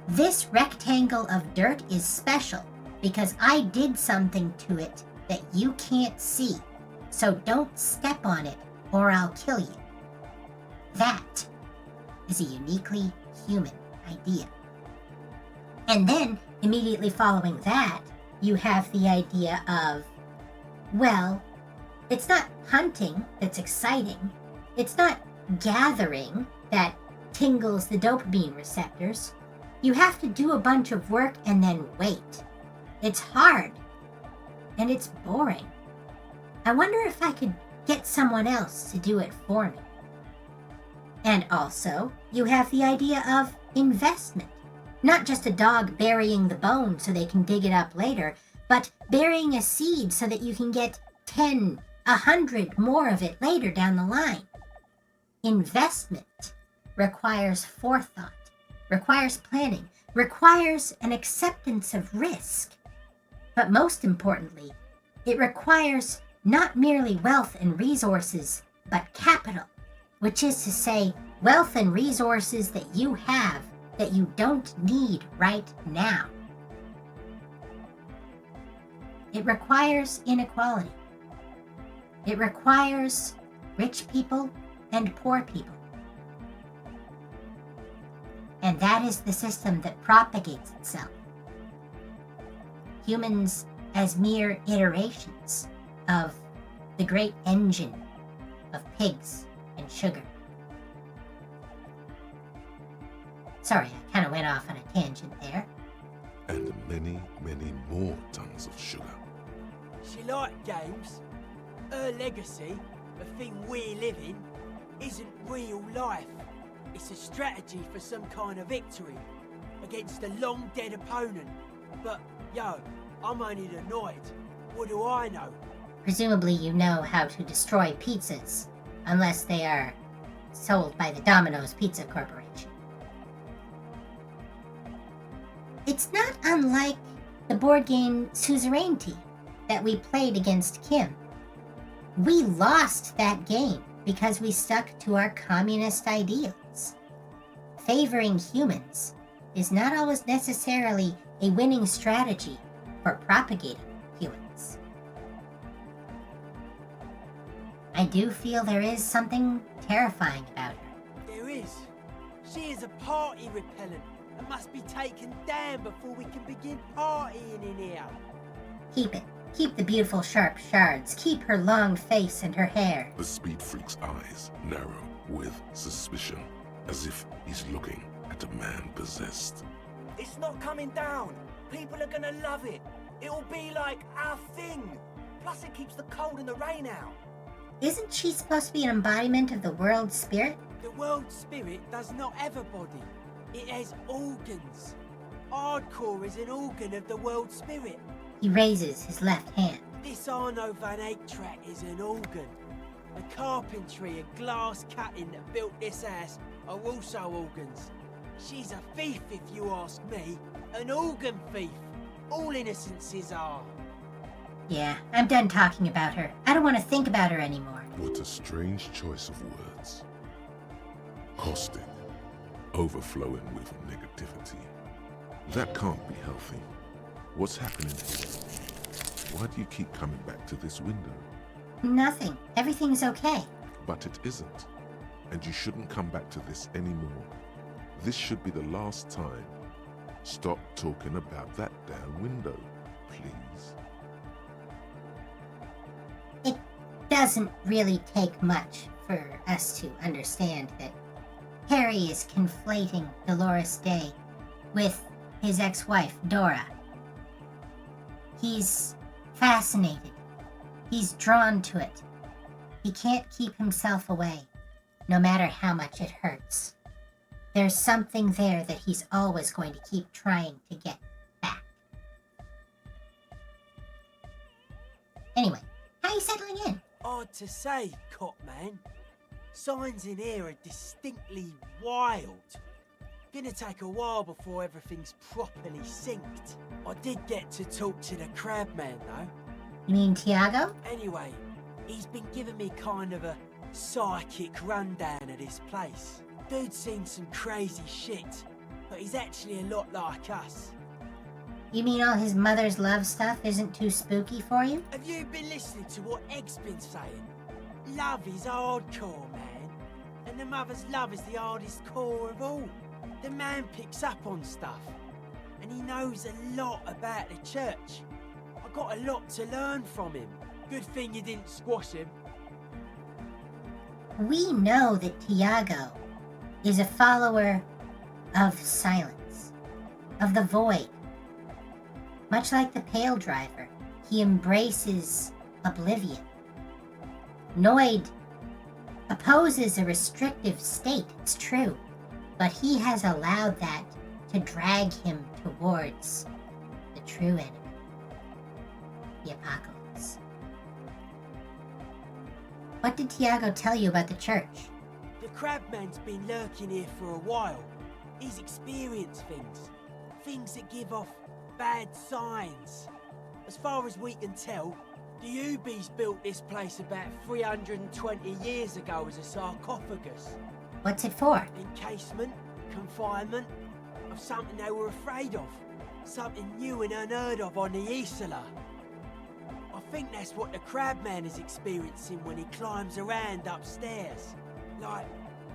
this rectangle of dirt is special because I did something to it that you can't see. So don't step on it or I'll kill you. That is a uniquely human idea. And then, immediately following that, you have the idea of, well, it's not hunting that's exciting. It's not gathering that tingles the dopamine receptors. You have to do a bunch of work and then wait. It's hard. And it's boring. I wonder if I could get someone else to do it for me. And also, you have the idea of investment. Not just a dog burying the bone so they can dig it up later, but burying a seed so that you can get 10, 100 more of it later down the line. Investment requires forethought, requires planning, requires an acceptance of risk. But most importantly, it requires not merely wealth and resources, but capital, which is to say, wealth and resources that you have that you don't need right now. It requires inequality. It requires rich people and poor people. And that is the system that propagates itself. Humans as mere iterations of the great engine of pigs and sugar. Sorry, I kind of went off on a tangent there. And many, many more tons of sugar. She liked games. Her legacy, the thing we live in, isn't real life. It's a strategy for some kind of victory against a long-dead opponent. But, yo, I'm only the knight. What do I know? Presumably you know how to destroy pizzas, unless they are sold by the Domino's Pizza Corporation. It's not unlike the board game Suzerainty that we played against Kim. We lost that game because we stuck to our communist ideals. Favoring humans is not always necessarily a winning strategy for propagating humans. I do feel there is something terrifying about her. There is. She is a party repellent and must be taken down before we can begin partying in here. Keep it. Keep the beautiful sharp shards. Keep her long face and her hair. The speed freak's eyes narrow with suspicion, as if he's looking at a man possessed. It's not coming down. People are gonna love it. It'll be like our thing. Plus it keeps the cold and the rain out. Isn't she supposed to be an embodiment of the world spirit? The world spirit does not have a body. It has organs. Hardcore is an organ of the world spirit. He raises his left hand. This Arno van Eyck track is an organ. The carpentry and glass cutting that built this house are also organs. She's a thief, if you ask me. An organ thief. All innocences are. Yeah, I'm done talking about her. I don't want to think about her anymore. What a strange choice of words. Caustic, overflowing with negativity. That can't be healthy. What's happening here? Why do you keep coming back to this window? Nothing. Everything's okay. But it isn't. And you shouldn't come back to this anymore. This should be the last time. Stop talking about that damn window, please. It doesn't really take much for us to understand that Harry is conflating Dolores Day with his ex-wife, Dora. He's fascinated. He's drawn to it. He can't keep himself away, no matter how much it hurts. There's something there that he's always going to keep trying to get back. Anyway, how are you settling in? Hard to say, Cop Man. Signs in here are distinctly wild. Gonna take a while before everything's properly synced. I did get to talk to the Crabman, though. You mean Tiago? Anyway, he's been giving me kind of a psychic rundown of this place. Dude's seen some crazy shit, but he's actually a lot like us. You mean all his mother's love stuff isn't too spooky for you? Have you been listening to what Egg's been saying? Love is hardcore, man. And the mother's love is the hardest core of all. The man picks up on stuff. And he knows a lot about the church. I got a lot to learn from him. Good thing you didn't squash him. We know that Tiago is a follower of silence, of the void. Much like the Pale Driver, he embraces oblivion. Noid opposes a restrictive state, it's true, but he has allowed that to drag him towards the true enemy, the apocalypse. What did Tiago tell you about the church? The Crabman's been lurking here for a while. He's experienced things. Things that give off bad signs. As far as we can tell, the Ubies built this place about 320 years ago as a sarcophagus. What's it for? Encasement, confinement, of something they were afraid of. Something new and unheard of on the Isla. I think that's what the Crabman is experiencing when he climbs around upstairs. Like,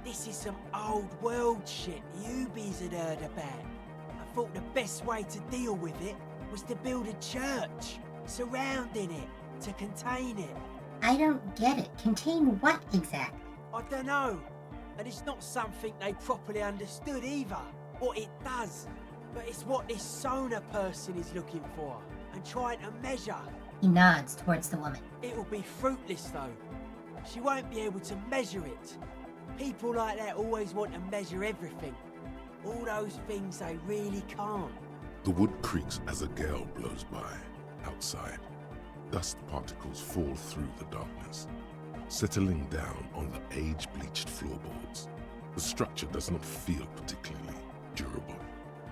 this is some old world shit the Ubies had heard about. I thought the best way to deal with it was to build a church, surrounding it, to contain it. I don't get it. Contain what exactly? I don't know. And it's not something they properly understood either, what it does. But it's what this Sona person is looking for, and trying to measure. He nods towards the woman. It'll be fruitless though. She won't be able to measure it. People like that always want to measure everything. All those things they really can't. The wood creaks as a gale blows by. Outside, dust particles fall through the darkness, settling down on the age-bleached floorboards. The structure does not feel particularly durable.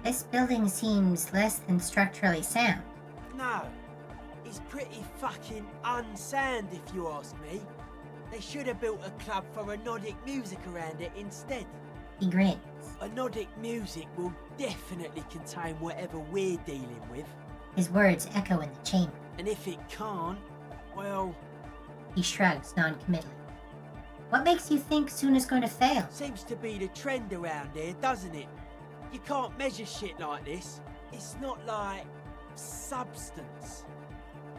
This building seems less than structurally sound. No, it's pretty fucking unsound if you ask me. They should have built a club for anodic music around it instead. He grins. Anodic music will definitely contain whatever we're dealing with. His words echo in the chamber. And if it can't, well... He shrugs non-committally. What makes you think Suna's going to fail? Seems to be the trend around here, doesn't it? You can't measure shit like this. It's not like... substance.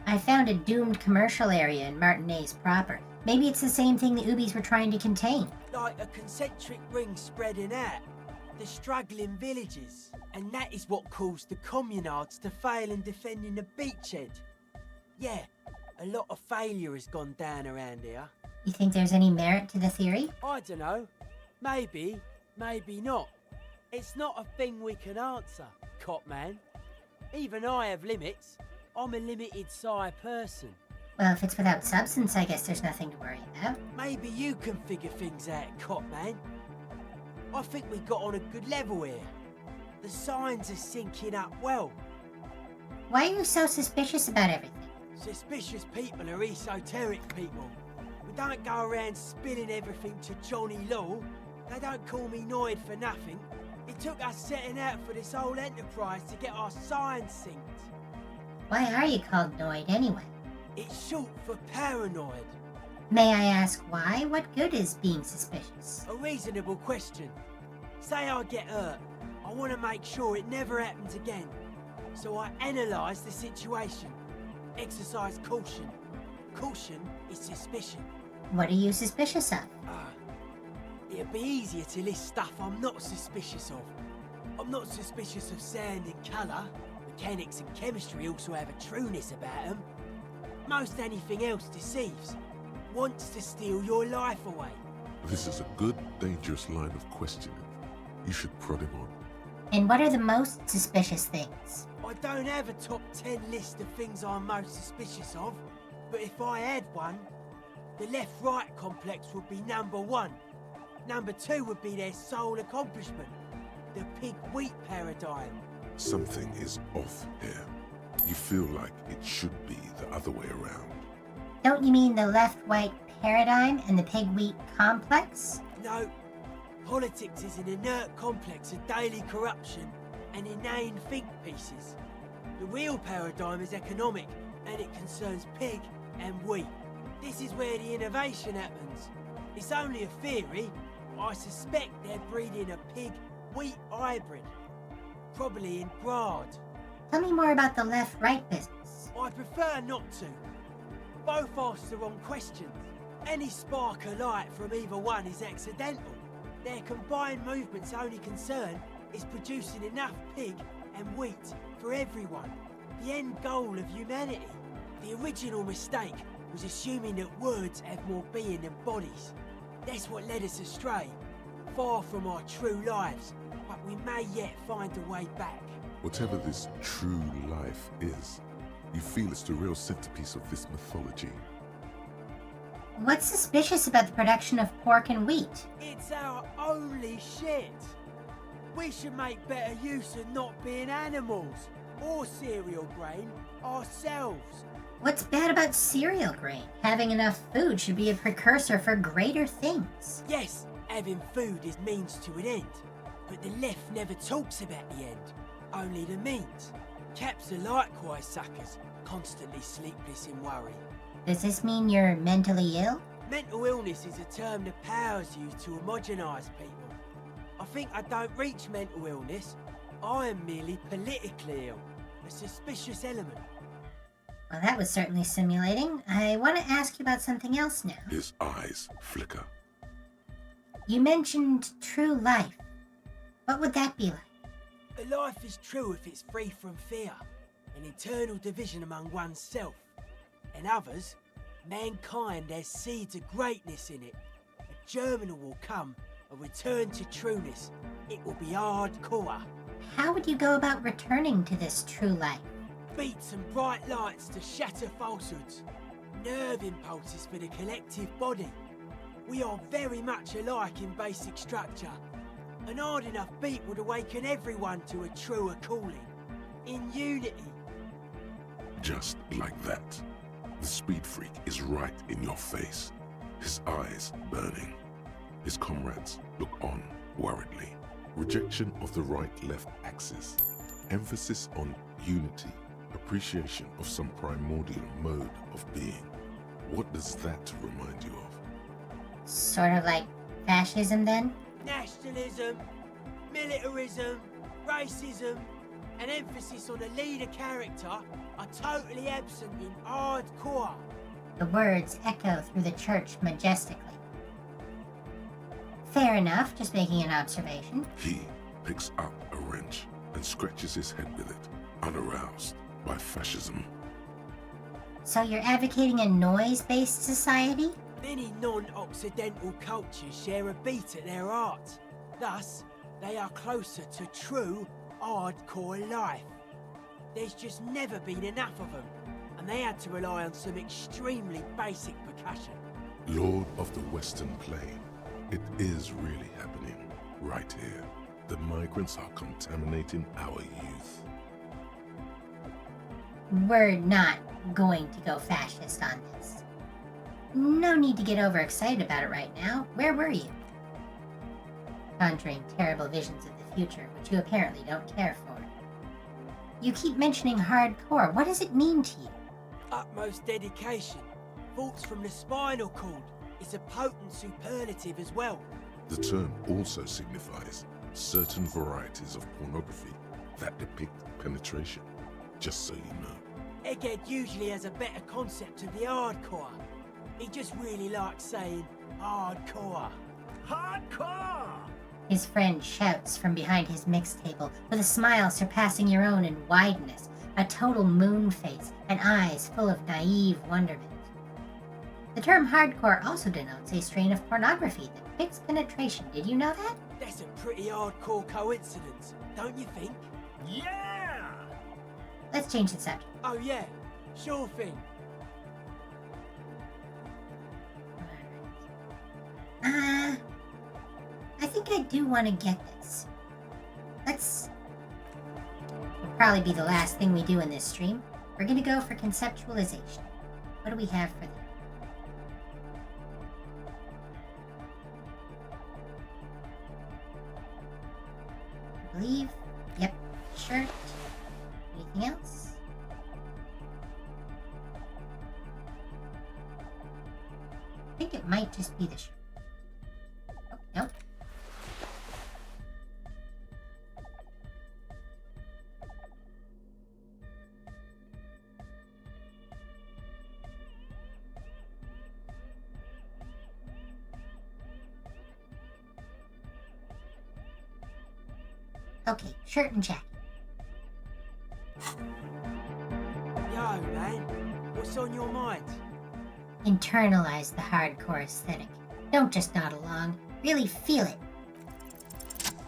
I found a doomed commercial area in Martinez proper. Maybe it's the same thing the Ubies were trying to contain. Like a concentric ring spreading out. The struggling villages. And that is what caused the communards to fail in defending the beachhead. Yeah, a lot of failure has gone down around here. You think there's any merit to the theory? I don't know. Maybe, maybe not. It's not a thing we can answer, cop man. Even I have limits. I'm a limited psi person. Well, if it's without substance, I guess there's nothing to worry about. Maybe you can figure things out, cop man. I think we got on a good level here. The signs are syncing up well. Why are you so suspicious about everything? Suspicious people are esoteric people. We don't go around spilling everything to Johnny Law. They don't call me Noid for nothing. It took us setting out for this whole enterprise to get our signs synced. Why are you called Noid anyway? It's short for paranoid. May I ask why? What good is being suspicious? A reasonable question. Say I get hurt. I want to make sure it never happens again. So I analyse the situation. Exercise caution. Caution is suspicion. What are you suspicious of? It'd be easier to list stuff I'm not suspicious of. I'm not suspicious of sound and colour. Mechanics and chemistry also have a trueness about them. Most anything else deceives. Wants to steal your life away. This is a good, dangerous line of questioning. You should prod him on. And what are the most suspicious things? I don't have a top 10 list of things I'm most suspicious of, but if I had one, the left-right complex would be number 1. Number 2 would be their sole accomplishment, the pig-wheat paradigm. Something is off here. You feel like it should be the other way around. Don't you mean the left-right paradigm and the pig-wheat complex? No. Politics is an inert complex of daily corruption and inane think pieces. The real paradigm is economic, and it concerns pig and wheat. This is where the innovation happens. It's only a theory. I suspect they're breeding a pig-wheat hybrid. Probably in Brad. Tell me more about the left-right business. I prefer not to. Both ask the wrong questions. Any spark of light from either one is accidental. Their combined movement's only concern is producing enough pig and wheat for everyone. The end goal of humanity. The original mistake was assuming that words have more being than bodies. That's what led us astray. Far from our true lives, but we may yet find a way back. Whatever this true life is, you feel it's the real centerpiece of this mythology. What's suspicious about the production of pork and wheat? It's our only shit. We should make better use of not being animals or cereal grain ourselves. What's bad about cereal grain? Having enough food should be a precursor for greater things. Yes, having food is means to an end. But the left never talks about the end, only the means. Caps are likewise suckers, constantly sleepless in worry. Does this mean you're mentally ill? Mental illness is a term the powers use to homogenise people. I think I don't reach mental illness. I am merely politically ill, a suspicious element. Well, that was certainly stimulating. I want to ask you about something else now. His eyes flicker. You mentioned true life. What would that be like? A life is true if it's free from fear, an eternal division among oneself. And others, mankind has seeds of greatness in it. A germinal will come, a return to trueness. It will be hardcore. How would you go about returning to this true life? Beats and bright lights to shatter falsehoods. Nerve impulses for the collective body. We are very much alike in basic structure. An hard enough beat would awaken everyone to a truer calling. In unity. Just like that. The speed freak is right in your face. His eyes burning. His comrades look on worriedly. Rejection of the right-left axis. Emphasis on unity. Appreciation of some primordial mode of being. What does that remind you of? Sort of like fascism, then? Nationalism, militarism, racism, an emphasis on a leader character are totally absent in hardcore. The words echo through the church majestically. Fair enough, just making an observation. He picks up a wrench and scratches his head with it, unaroused by fascism. So you're advocating a noise-based society? Many non-Occidental cultures share a beat at their art. Thus, they are closer to true hardcore life. There's just never been enough of them, and they had to rely on some extremely basic percussion. Lord of the Western Plain, it is really happening right here. The migrants are contaminating our youth. We're not going to go fascist on this. No need to get overexcited about it right now. Where were you? Conjuring terrible visions of the future, which you apparently don't care for. You keep mentioning hardcore. What does it mean to you? Utmost dedication. Thoughts from the spinal cord is a potent superlative as well. The term also signifies certain varieties of pornography that depict penetration, just so you know. Egghead usually has a better concept of the hardcore. He just really likes saying hardcore. Hardcore! His friend shouts from behind his mix table with a smile surpassing your own in wideness, a total moon face, and eyes full of naive wonderment. The term hardcore also denotes a strain of pornography that depicts penetration. Did you know that? That's a pretty hardcore coincidence, don't you think? Yeah! Let's change the subject. Oh yeah, sure thing. I think I do want to get this. It'll probably be the last thing we do in this stream. We're going to go for conceptualization. What do we have for that? I believe. Yep. Shirt. Anything else? I think it might just be the shirt. Oh, nope. Okay, shirt and jacket. Yo, man, what's on your mind? Internalize the hardcore aesthetic. Don't just nod along. Really feel it.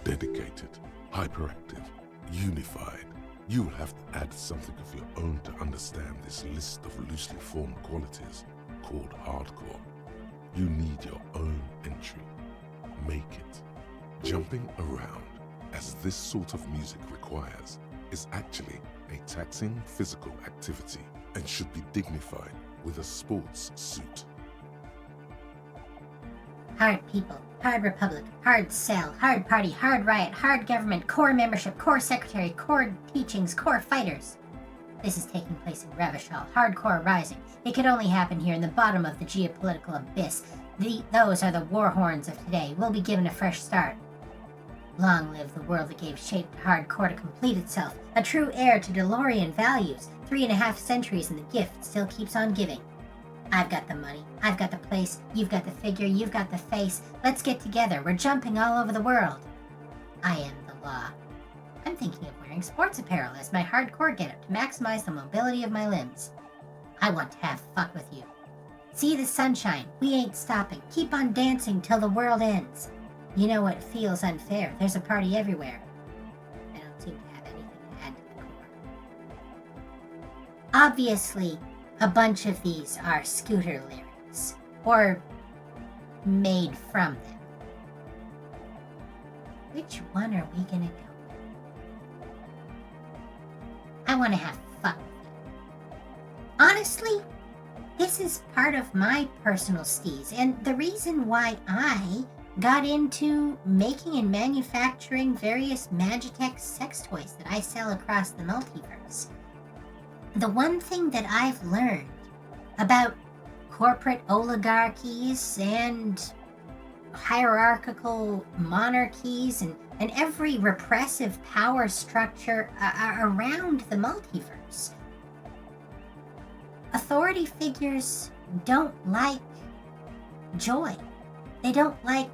Dedicated, hyperactive, unified. You'll have to add something of your own to understand this list of loosely formed qualities called hardcore. You need your own entry. Make it. Jumping around, as this sort of music requires, is actually a taxing physical activity and should be dignified with a sports suit. Hard people, hard republic, hard cell, hard party, hard riot, hard government, core membership, core secretary, core teachings, core fighters. This is taking place in Revachol, hardcore rising. It could only happen here in the bottom of the geopolitical abyss. Those are the war horns of today. We'll be given a fresh start. Long live the world that gave shape to hardcore to complete itself. A true heir to DeLorean values. 3.5 centuries and the gift still keeps on giving. I've got the money. I've got the place. You've got the figure. You've got the face. Let's get together. We're jumping all over the world. I am the law. I'm thinking of wearing sports apparel as my hardcore getup to maximize the mobility of my limbs. I want to have fun with you. See the sunshine. We ain't stopping. Keep on dancing till the world ends. You know what feels unfair? There's a party everywhere. I don't seem to have anything to add to the core. Obviously, a bunch of these are Scooter lyrics, or made from them. Which one are we gonna go with? I want to have fun with it. Honestly, this is part of my personal steez, and the reason why I got into making and manufacturing various Magitech sex toys that I sell across the multiverse. The one thing that I've learned about corporate oligarchies and hierarchical monarchies and every repressive power structure around the multiverse, authority figures don't like joy. They don't like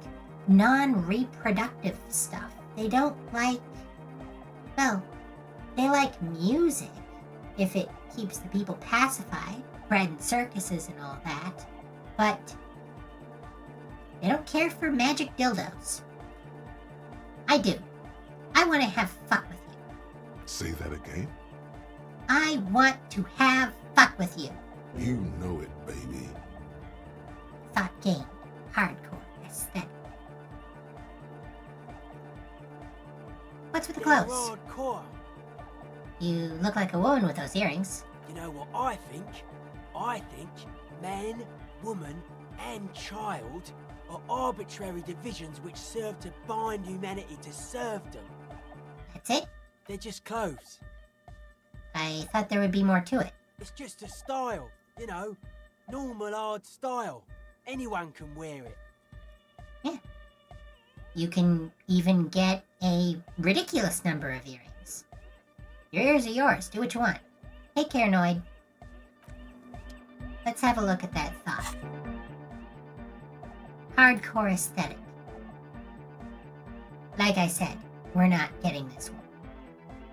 non-reproductive stuff. They don't like, well, they like music if it keeps the people pacified, bread and circuses and all that, but they don't care for magic dildos. I do. I want to have fuck with you. Say that again? I want to have fuck with you. You know it, baby. Thought game. Hardcore. Aesthetic. What's with the They're clothes? hardcore. You look like a woman with those earrings. You know what I think? I think man, woman, and child are arbitrary divisions which serve to bind humanity to serfdom. That's it? They're just clothes. I thought there would be more to it. It's just a style, you know, normal hard style. Anyone can wear it. Yeah. You can even get a ridiculous number of earrings. Your ears are yours. Do what you want. Take care, Noid. Let's have a look at that thought. Hardcore aesthetic. Like I said, we're not getting this one.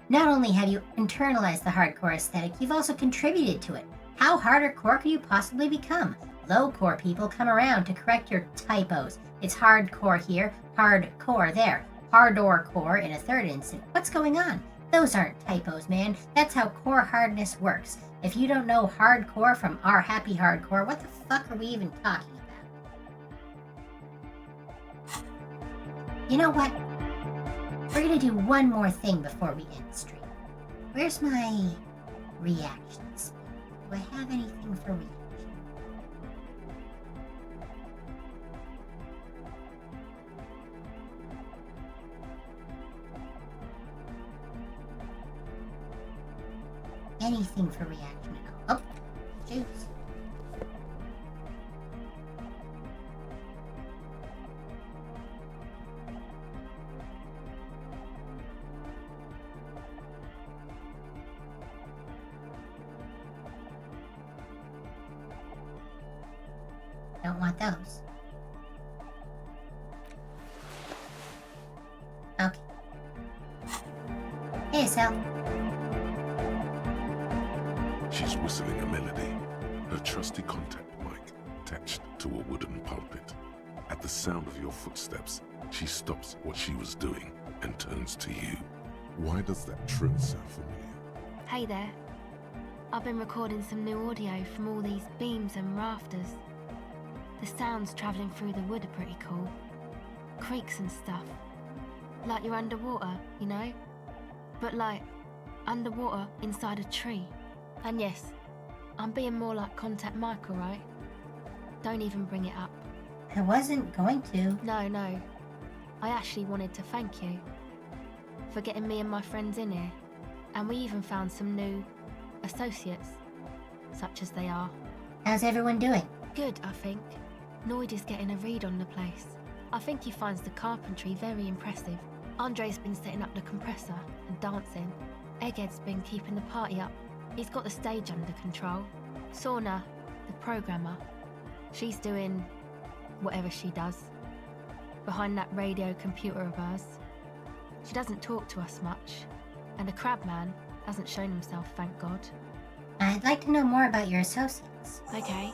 Not only have you internalized the hardcore aesthetic, you've also contributed to it. How hardcore could you possibly become? Low-core people come around to correct your typos. It's hardcore here, hardcore there, hardcore core in a third instant. What's going on? Those aren't typos, man. That's how core hardness works. If you don't know hardcore from our happy hardcore, what the fuck are we even talking about? You know what? We're gonna do one more thing before we end the stream. Where's my reactions? Do I have anything for reaction? Anything for reaction at all. Oh, juice. Don't want those. Okay. Hey, Sal. She's whistling a melody, her trusty contact mic attached to a wooden pulpit. At the sound of your footsteps, she stops what she was doing and turns to you. Why does that trill sound familiar? Hey there. I've been recording some new audio from all these beams and rafters. The sounds travelling through the wood are pretty cool. Creaks and stuff. Like you're underwater, you know? But like, underwater inside a tree. And yes, I'm being more like Contact Mike, alright? Don't even bring it up. I wasn't going to. No. I actually wanted to thank you for getting me and my friends in here. And we even found some new associates, such as they are. How's everyone doing? Good, I think. Noid is getting a read on the place. I think he finds the carpentry very impressive. Andre's been setting up the compressor and dancing. Egghead's been keeping the party up. He's got the stage under control. Sauna, the programmer, she's doing whatever she does behind that radio computer of hers. She doesn't talk to us much, and the Crabman hasn't shown himself, thank God. I'd like to know more about your associates. Okay.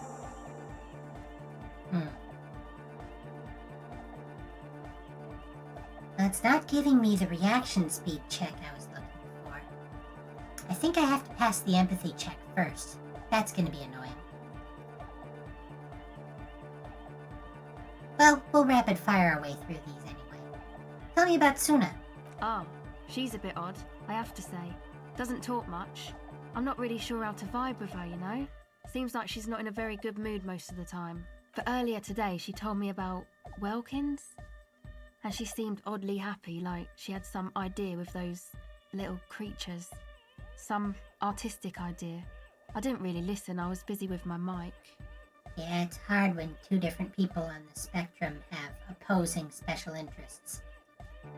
It's not giving me the reaction speed check I was looking for. I think I have to pass the empathy check first. That's gonna be annoying. Well, we'll rapid fire our way through these anyway. Tell me about Suna. Oh, she's a bit odd, I have to say. Doesn't talk much. I'm not really sure how to vibe with her, you know? Seems like she's not in a very good mood most of the time. But earlier today she told me about Welkins. And she seemed oddly happy, like she had some idea with those little creatures. Some artistic idea. I didn't really listen, I was busy with my mic. Yeah, it's hard when two different people on the spectrum have opposing special interests.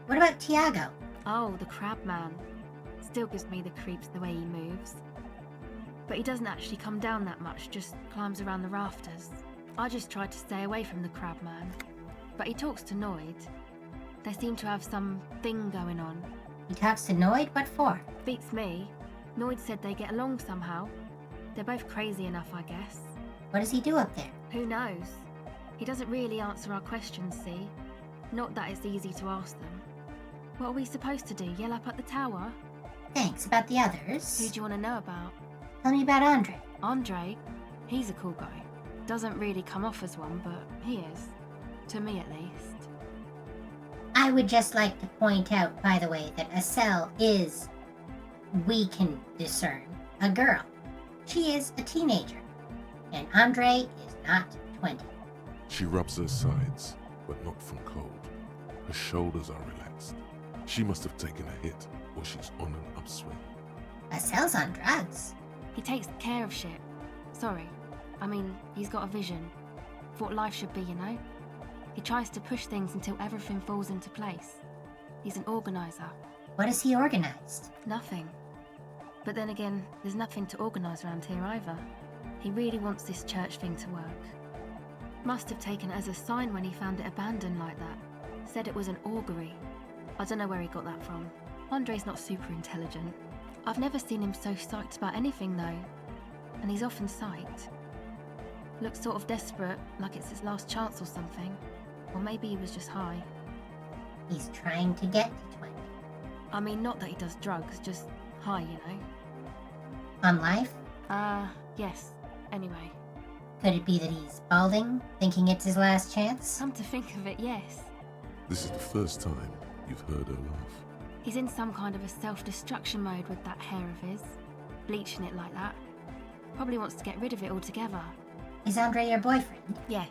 What about Tiago? Oh, the Crabman. Still gives me the creeps the way he moves. But he doesn't actually come down that much, just climbs around the rafters. I just tried to stay away from the Crabman. But he talks to Noid. They seem to have some thing going on. He talks to Noid? What for? Beats me. Noid said they get along somehow. They're both crazy enough, I guess. What does he do up there? Who knows? He doesn't really answer our questions, see? Not that it's easy to ask them. What are we supposed to do? Yell up at the tower? Thanks. About the others? Who do you want to know about? Tell me about Andre. Andre? He's a cool guy. Doesn't really come off as one, but he is. To me, at least. I would just like to point out, by the way, that Estelle is, we can discern, a girl. She is a teenager. And Andre is not 20. She rubs her sides, but not from cold. Her shoulders are relaxed. She must have taken a hit, or she's on an upswing. Estelle's on drugs. He takes care of shit. Sorry. I mean, he's got a vision. For what life should be, you know? He tries to push things until everything falls into place. He's an organizer. What has he organized? Nothing. But then again, there's nothing to organize around here either. He really wants this church thing to work. Must have taken it as a sign when he found it abandoned like that. Said it was an augury. I don't know where he got that from. Andre's not super intelligent. I've never seen him so psyched about anything though. And he's often psyched. Looks sort of desperate, like it's his last chance or something. Or maybe he was just high. He's trying to get to 20. I mean, not that he does drugs, just high, you know. On life? Yes. Anyway. Could it be that he's balding, thinking it's his last chance? Come to think of it, yes. This is the first time you've heard her laugh. He's in some kind of a self-destruction mode with that hair of his. Bleaching it like that. Probably wants to get rid of it altogether. Is Andre your boyfriend? Yes.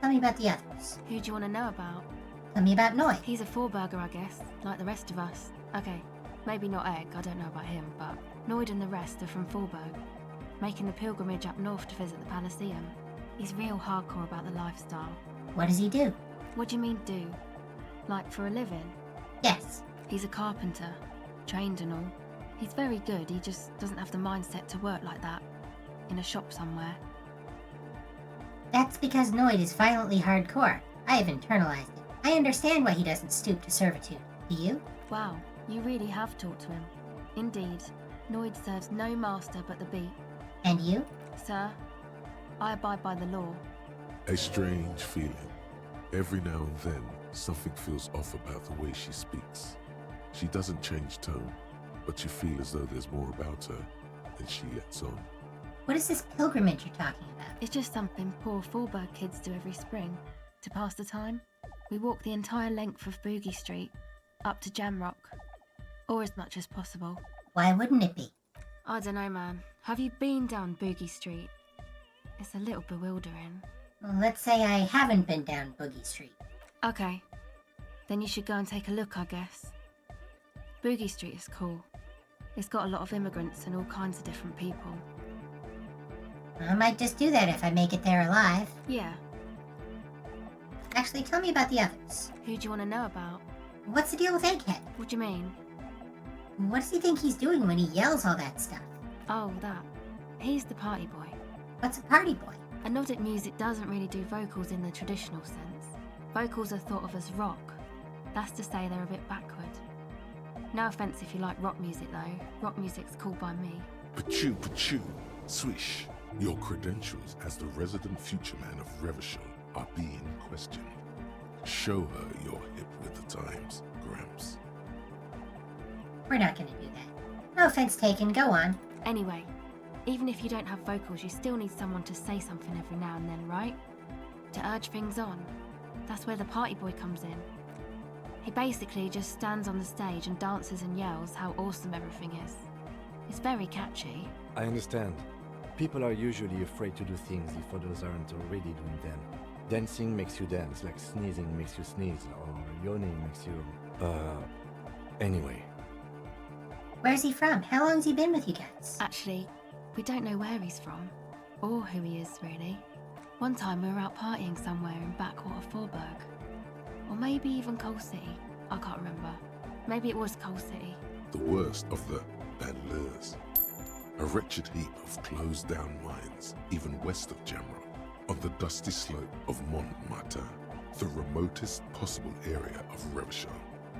Tell me about the others. Who do you want to know about? Tell me about Noy. He's a four-burger, I guess, like the rest of us. Okay, maybe not Egg, I don't know about him, but Noyd and the rest are from Fallberg, making the pilgrimage up north to visit the Elysium. He's real hardcore about the lifestyle. What does he do? What do you mean, do? Like, for a living? Yes. He's a carpenter, trained and all. He's very good, he just doesn't have the mindset to work like that, in a shop somewhere. That's because Noyd is violently hardcore. I have internalized it. I understand why he doesn't stoop to servitude. Do you? Wow, you really have talked to him. Indeed, Noyd serves no master but the beat. And you? Sir, I abide by the law. A strange feeling. Every now and then, something feels off about the way she speaks. She doesn't change tone, but you feel as though there's more about her than she lets on. What is this pilgrimage you're talking about? It's just something poor Fallberg kids do every spring. To pass the time, we walk the entire length of Boogie Street, up to Jamrock. Or as much as possible. Why wouldn't it be? I don't know, man. Have you been down Boogie Street? It's a little bewildering. Well, let's say I haven't been down Boogie Street. Okay. Then you should go and take a look, I guess. Boogie Street is cool. It's got a lot of immigrants and all kinds of different people. I might just do that if I make it there alive. Yeah. Actually, tell me about the others. Who do you want to know about? What's the deal with Egghead? What do you mean? What does he think he's doing when he yells all that stuff? Oh, that. He's the party boy. What's a party boy? A nod at music doesn't really do vocals in the traditional sense. Vocals are thought of as rock. That's to say they're a bit backward. No offence if you like rock music though. Rock music's cool by me. Pachoo, swish. Your credentials as the resident future man of Revachol are being questioned. Show her you're hip with the times, Gramps. We're not gonna do that. No offense taken, go on. Anyway, even if you don't have vocals, you still need someone to say something every now and then, right? To urge things on. That's where the party boy comes in. He basically just stands on the stage and dances and yells how awesome everything is. It's very catchy. I understand. People are usually afraid to do things if others aren't already doing them. Dancing makes you dance, like sneezing makes you sneeze, or yawning makes you... Anyway. Where's he from? How long's he been with you guys? Actually, we don't know where he's from. Or who he is, really. One time we were out partying somewhere in backwater Fallberg. Or maybe even Coal City. I can't remember. Maybe it was Coal City. The worst of the Banlieues. A wretched heap of closed-down mines, even west of Jamrock, on the dusty slope of Montmartin, the remotest possible area of Revachol.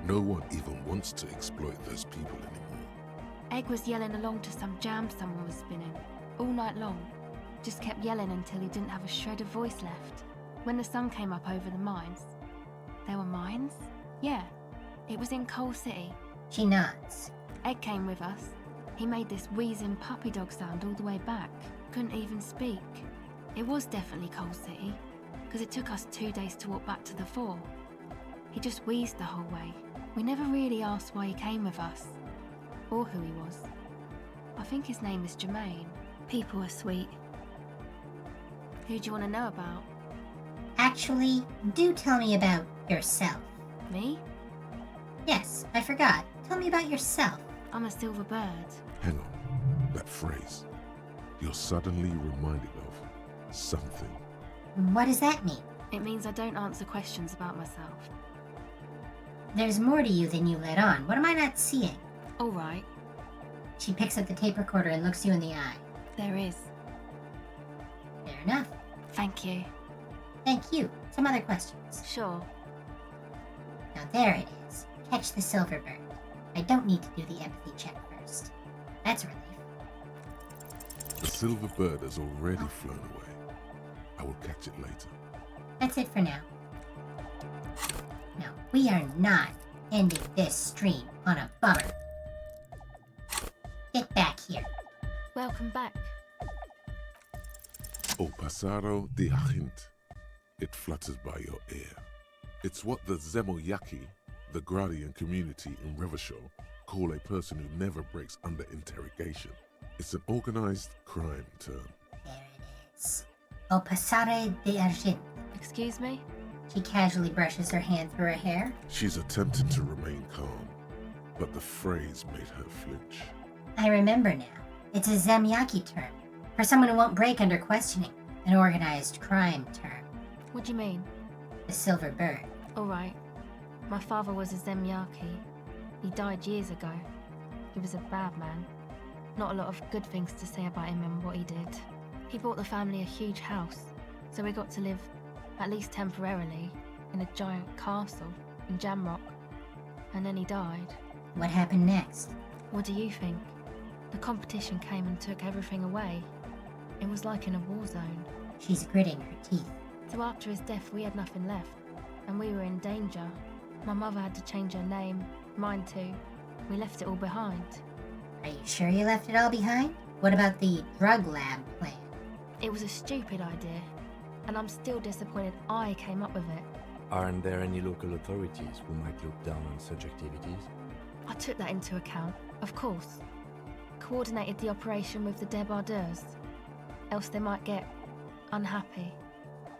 No one even wants to exploit those people anymore. Egg was yelling along to some jam someone was spinning, all night long. Just kept yelling until he didn't have a shred of voice left. When the sun came up over the mines... There were mines? Yeah, It was in Coal City. She nods. Ed came with us. He made this wheezing puppy dog sound all the way back. Couldn't even speak. It was definitely Coal City, because it took us 2 days to walk back to the fort. He just wheezed the whole way. We never really asked why he came with us, or who he was. I think his name is Jermaine. People are sweet. Who do you want to know about? Actually, do tell me about yourself. Me? Yes, I forgot. Tell me about yourself. I'm a silver bird. Hang on. That phrase. You're suddenly reminded of something. What does that mean? It means I don't answer questions about myself. There's more to you than you let on. What am I not seeing? All right. She picks up the tape recorder and looks you in the eye. There is. Fair enough. Thank you. Thank you. Some other questions. Sure. Now there it is. Catch the silver bird. I don't need to do the empathy check first. That's a relief. The silver bird has already flown away. I will catch it later. That's it for now. Now, we are not ending this stream on a bummer. Get back here. Welcome back. O pasaro de agint. It flutters by your ear. It's what the Zemoyaki, the Gradian community in Revachol, call a person who never breaks under interrogation. It's an organized crime term. There it is. O pasare de argent. Excuse me? She casually brushes her hand through her hair. She's attempting to remain calm, but the phrase made her flinch. I remember now. It's a Zemyaki term. For someone who won't break under questioning. An organized crime term. What do you mean? The silver bird. All right. My father was a Zemyaki. He died years ago. He was a bad man. Not a lot of good things to say about him and what he did. He bought the family a huge house, so we got to live, at least temporarily, in a giant castle in Jamrock. And then he died. What happened next? What do you think? The competition came and took everything away. It was like in a war zone. She's gritting her teeth. So after his death, we had nothing left, and we were in danger. My mother had to change her name, mine too. We left it all behind. Are you sure you left it all behind? What about the drug lab plan? It was a stupid idea, and I'm still disappointed I came up with it. Aren't there any local authorities who might look down on such activities? I took that into account, of course. Coordinated the operation with the débardeurs, else they might get unhappy.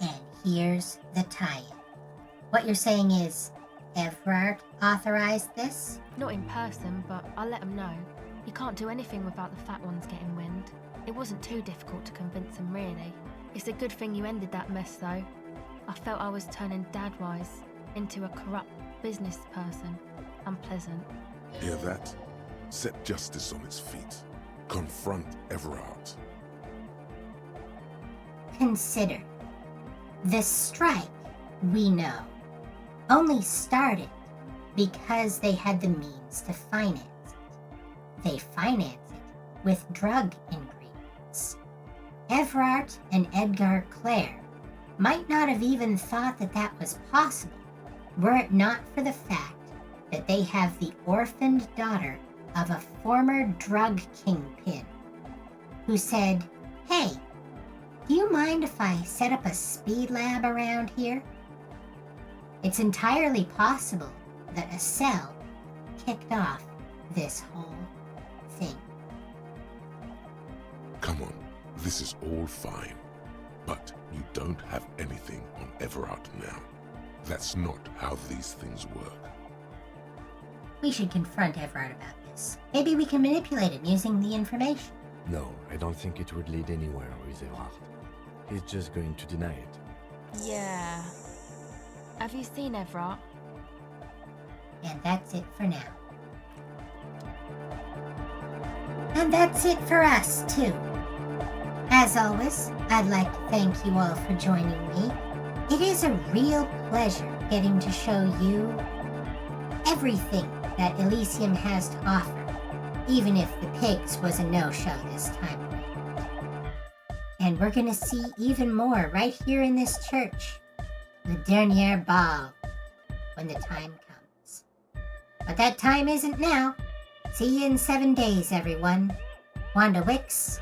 And here's the tie-in. What you're saying is, Evrard authorized this? Not in person, but I'll let them know. You can't do anything without the fat ones getting wind. It wasn't too difficult to convince them, really. It's a good thing you ended that mess, though. I felt I was turning Dadwise into a corrupt business person. Unpleasant. Hear that? Set justice on its feet. Confront Everard. Consider. The strike, we know, only started because they had the means to finance it. They financed it with drug ingredients. Everard and Edgar Clare might not have even thought that that was possible were it not for the fact that they have the orphaned daughter of a former drug kingpin who said, "Hey, do you mind if I set up a speed lab around here?" It's entirely possible that a cell kicked off this whole thing. Come on, this is all fine. But you don't have anything on Everard now. That's not how these things work. We should confront Everard about this. Maybe we can manipulate him using the information. No, I don't think it would lead anywhere with Everard. He's just going to deny it. Yeah. Have you seen Everard? And that's it for now. And that's it for us, too. As always, I'd like to thank you all for joining me. It is a real pleasure getting to show you everything that Elysium has to offer, even if the pigs was a no-show this time around. And we're gonna see even more right here in this church, the dernier ball, when the time comes. But that time isn't now. See you in 7 days, everyone. Wanda Wicks,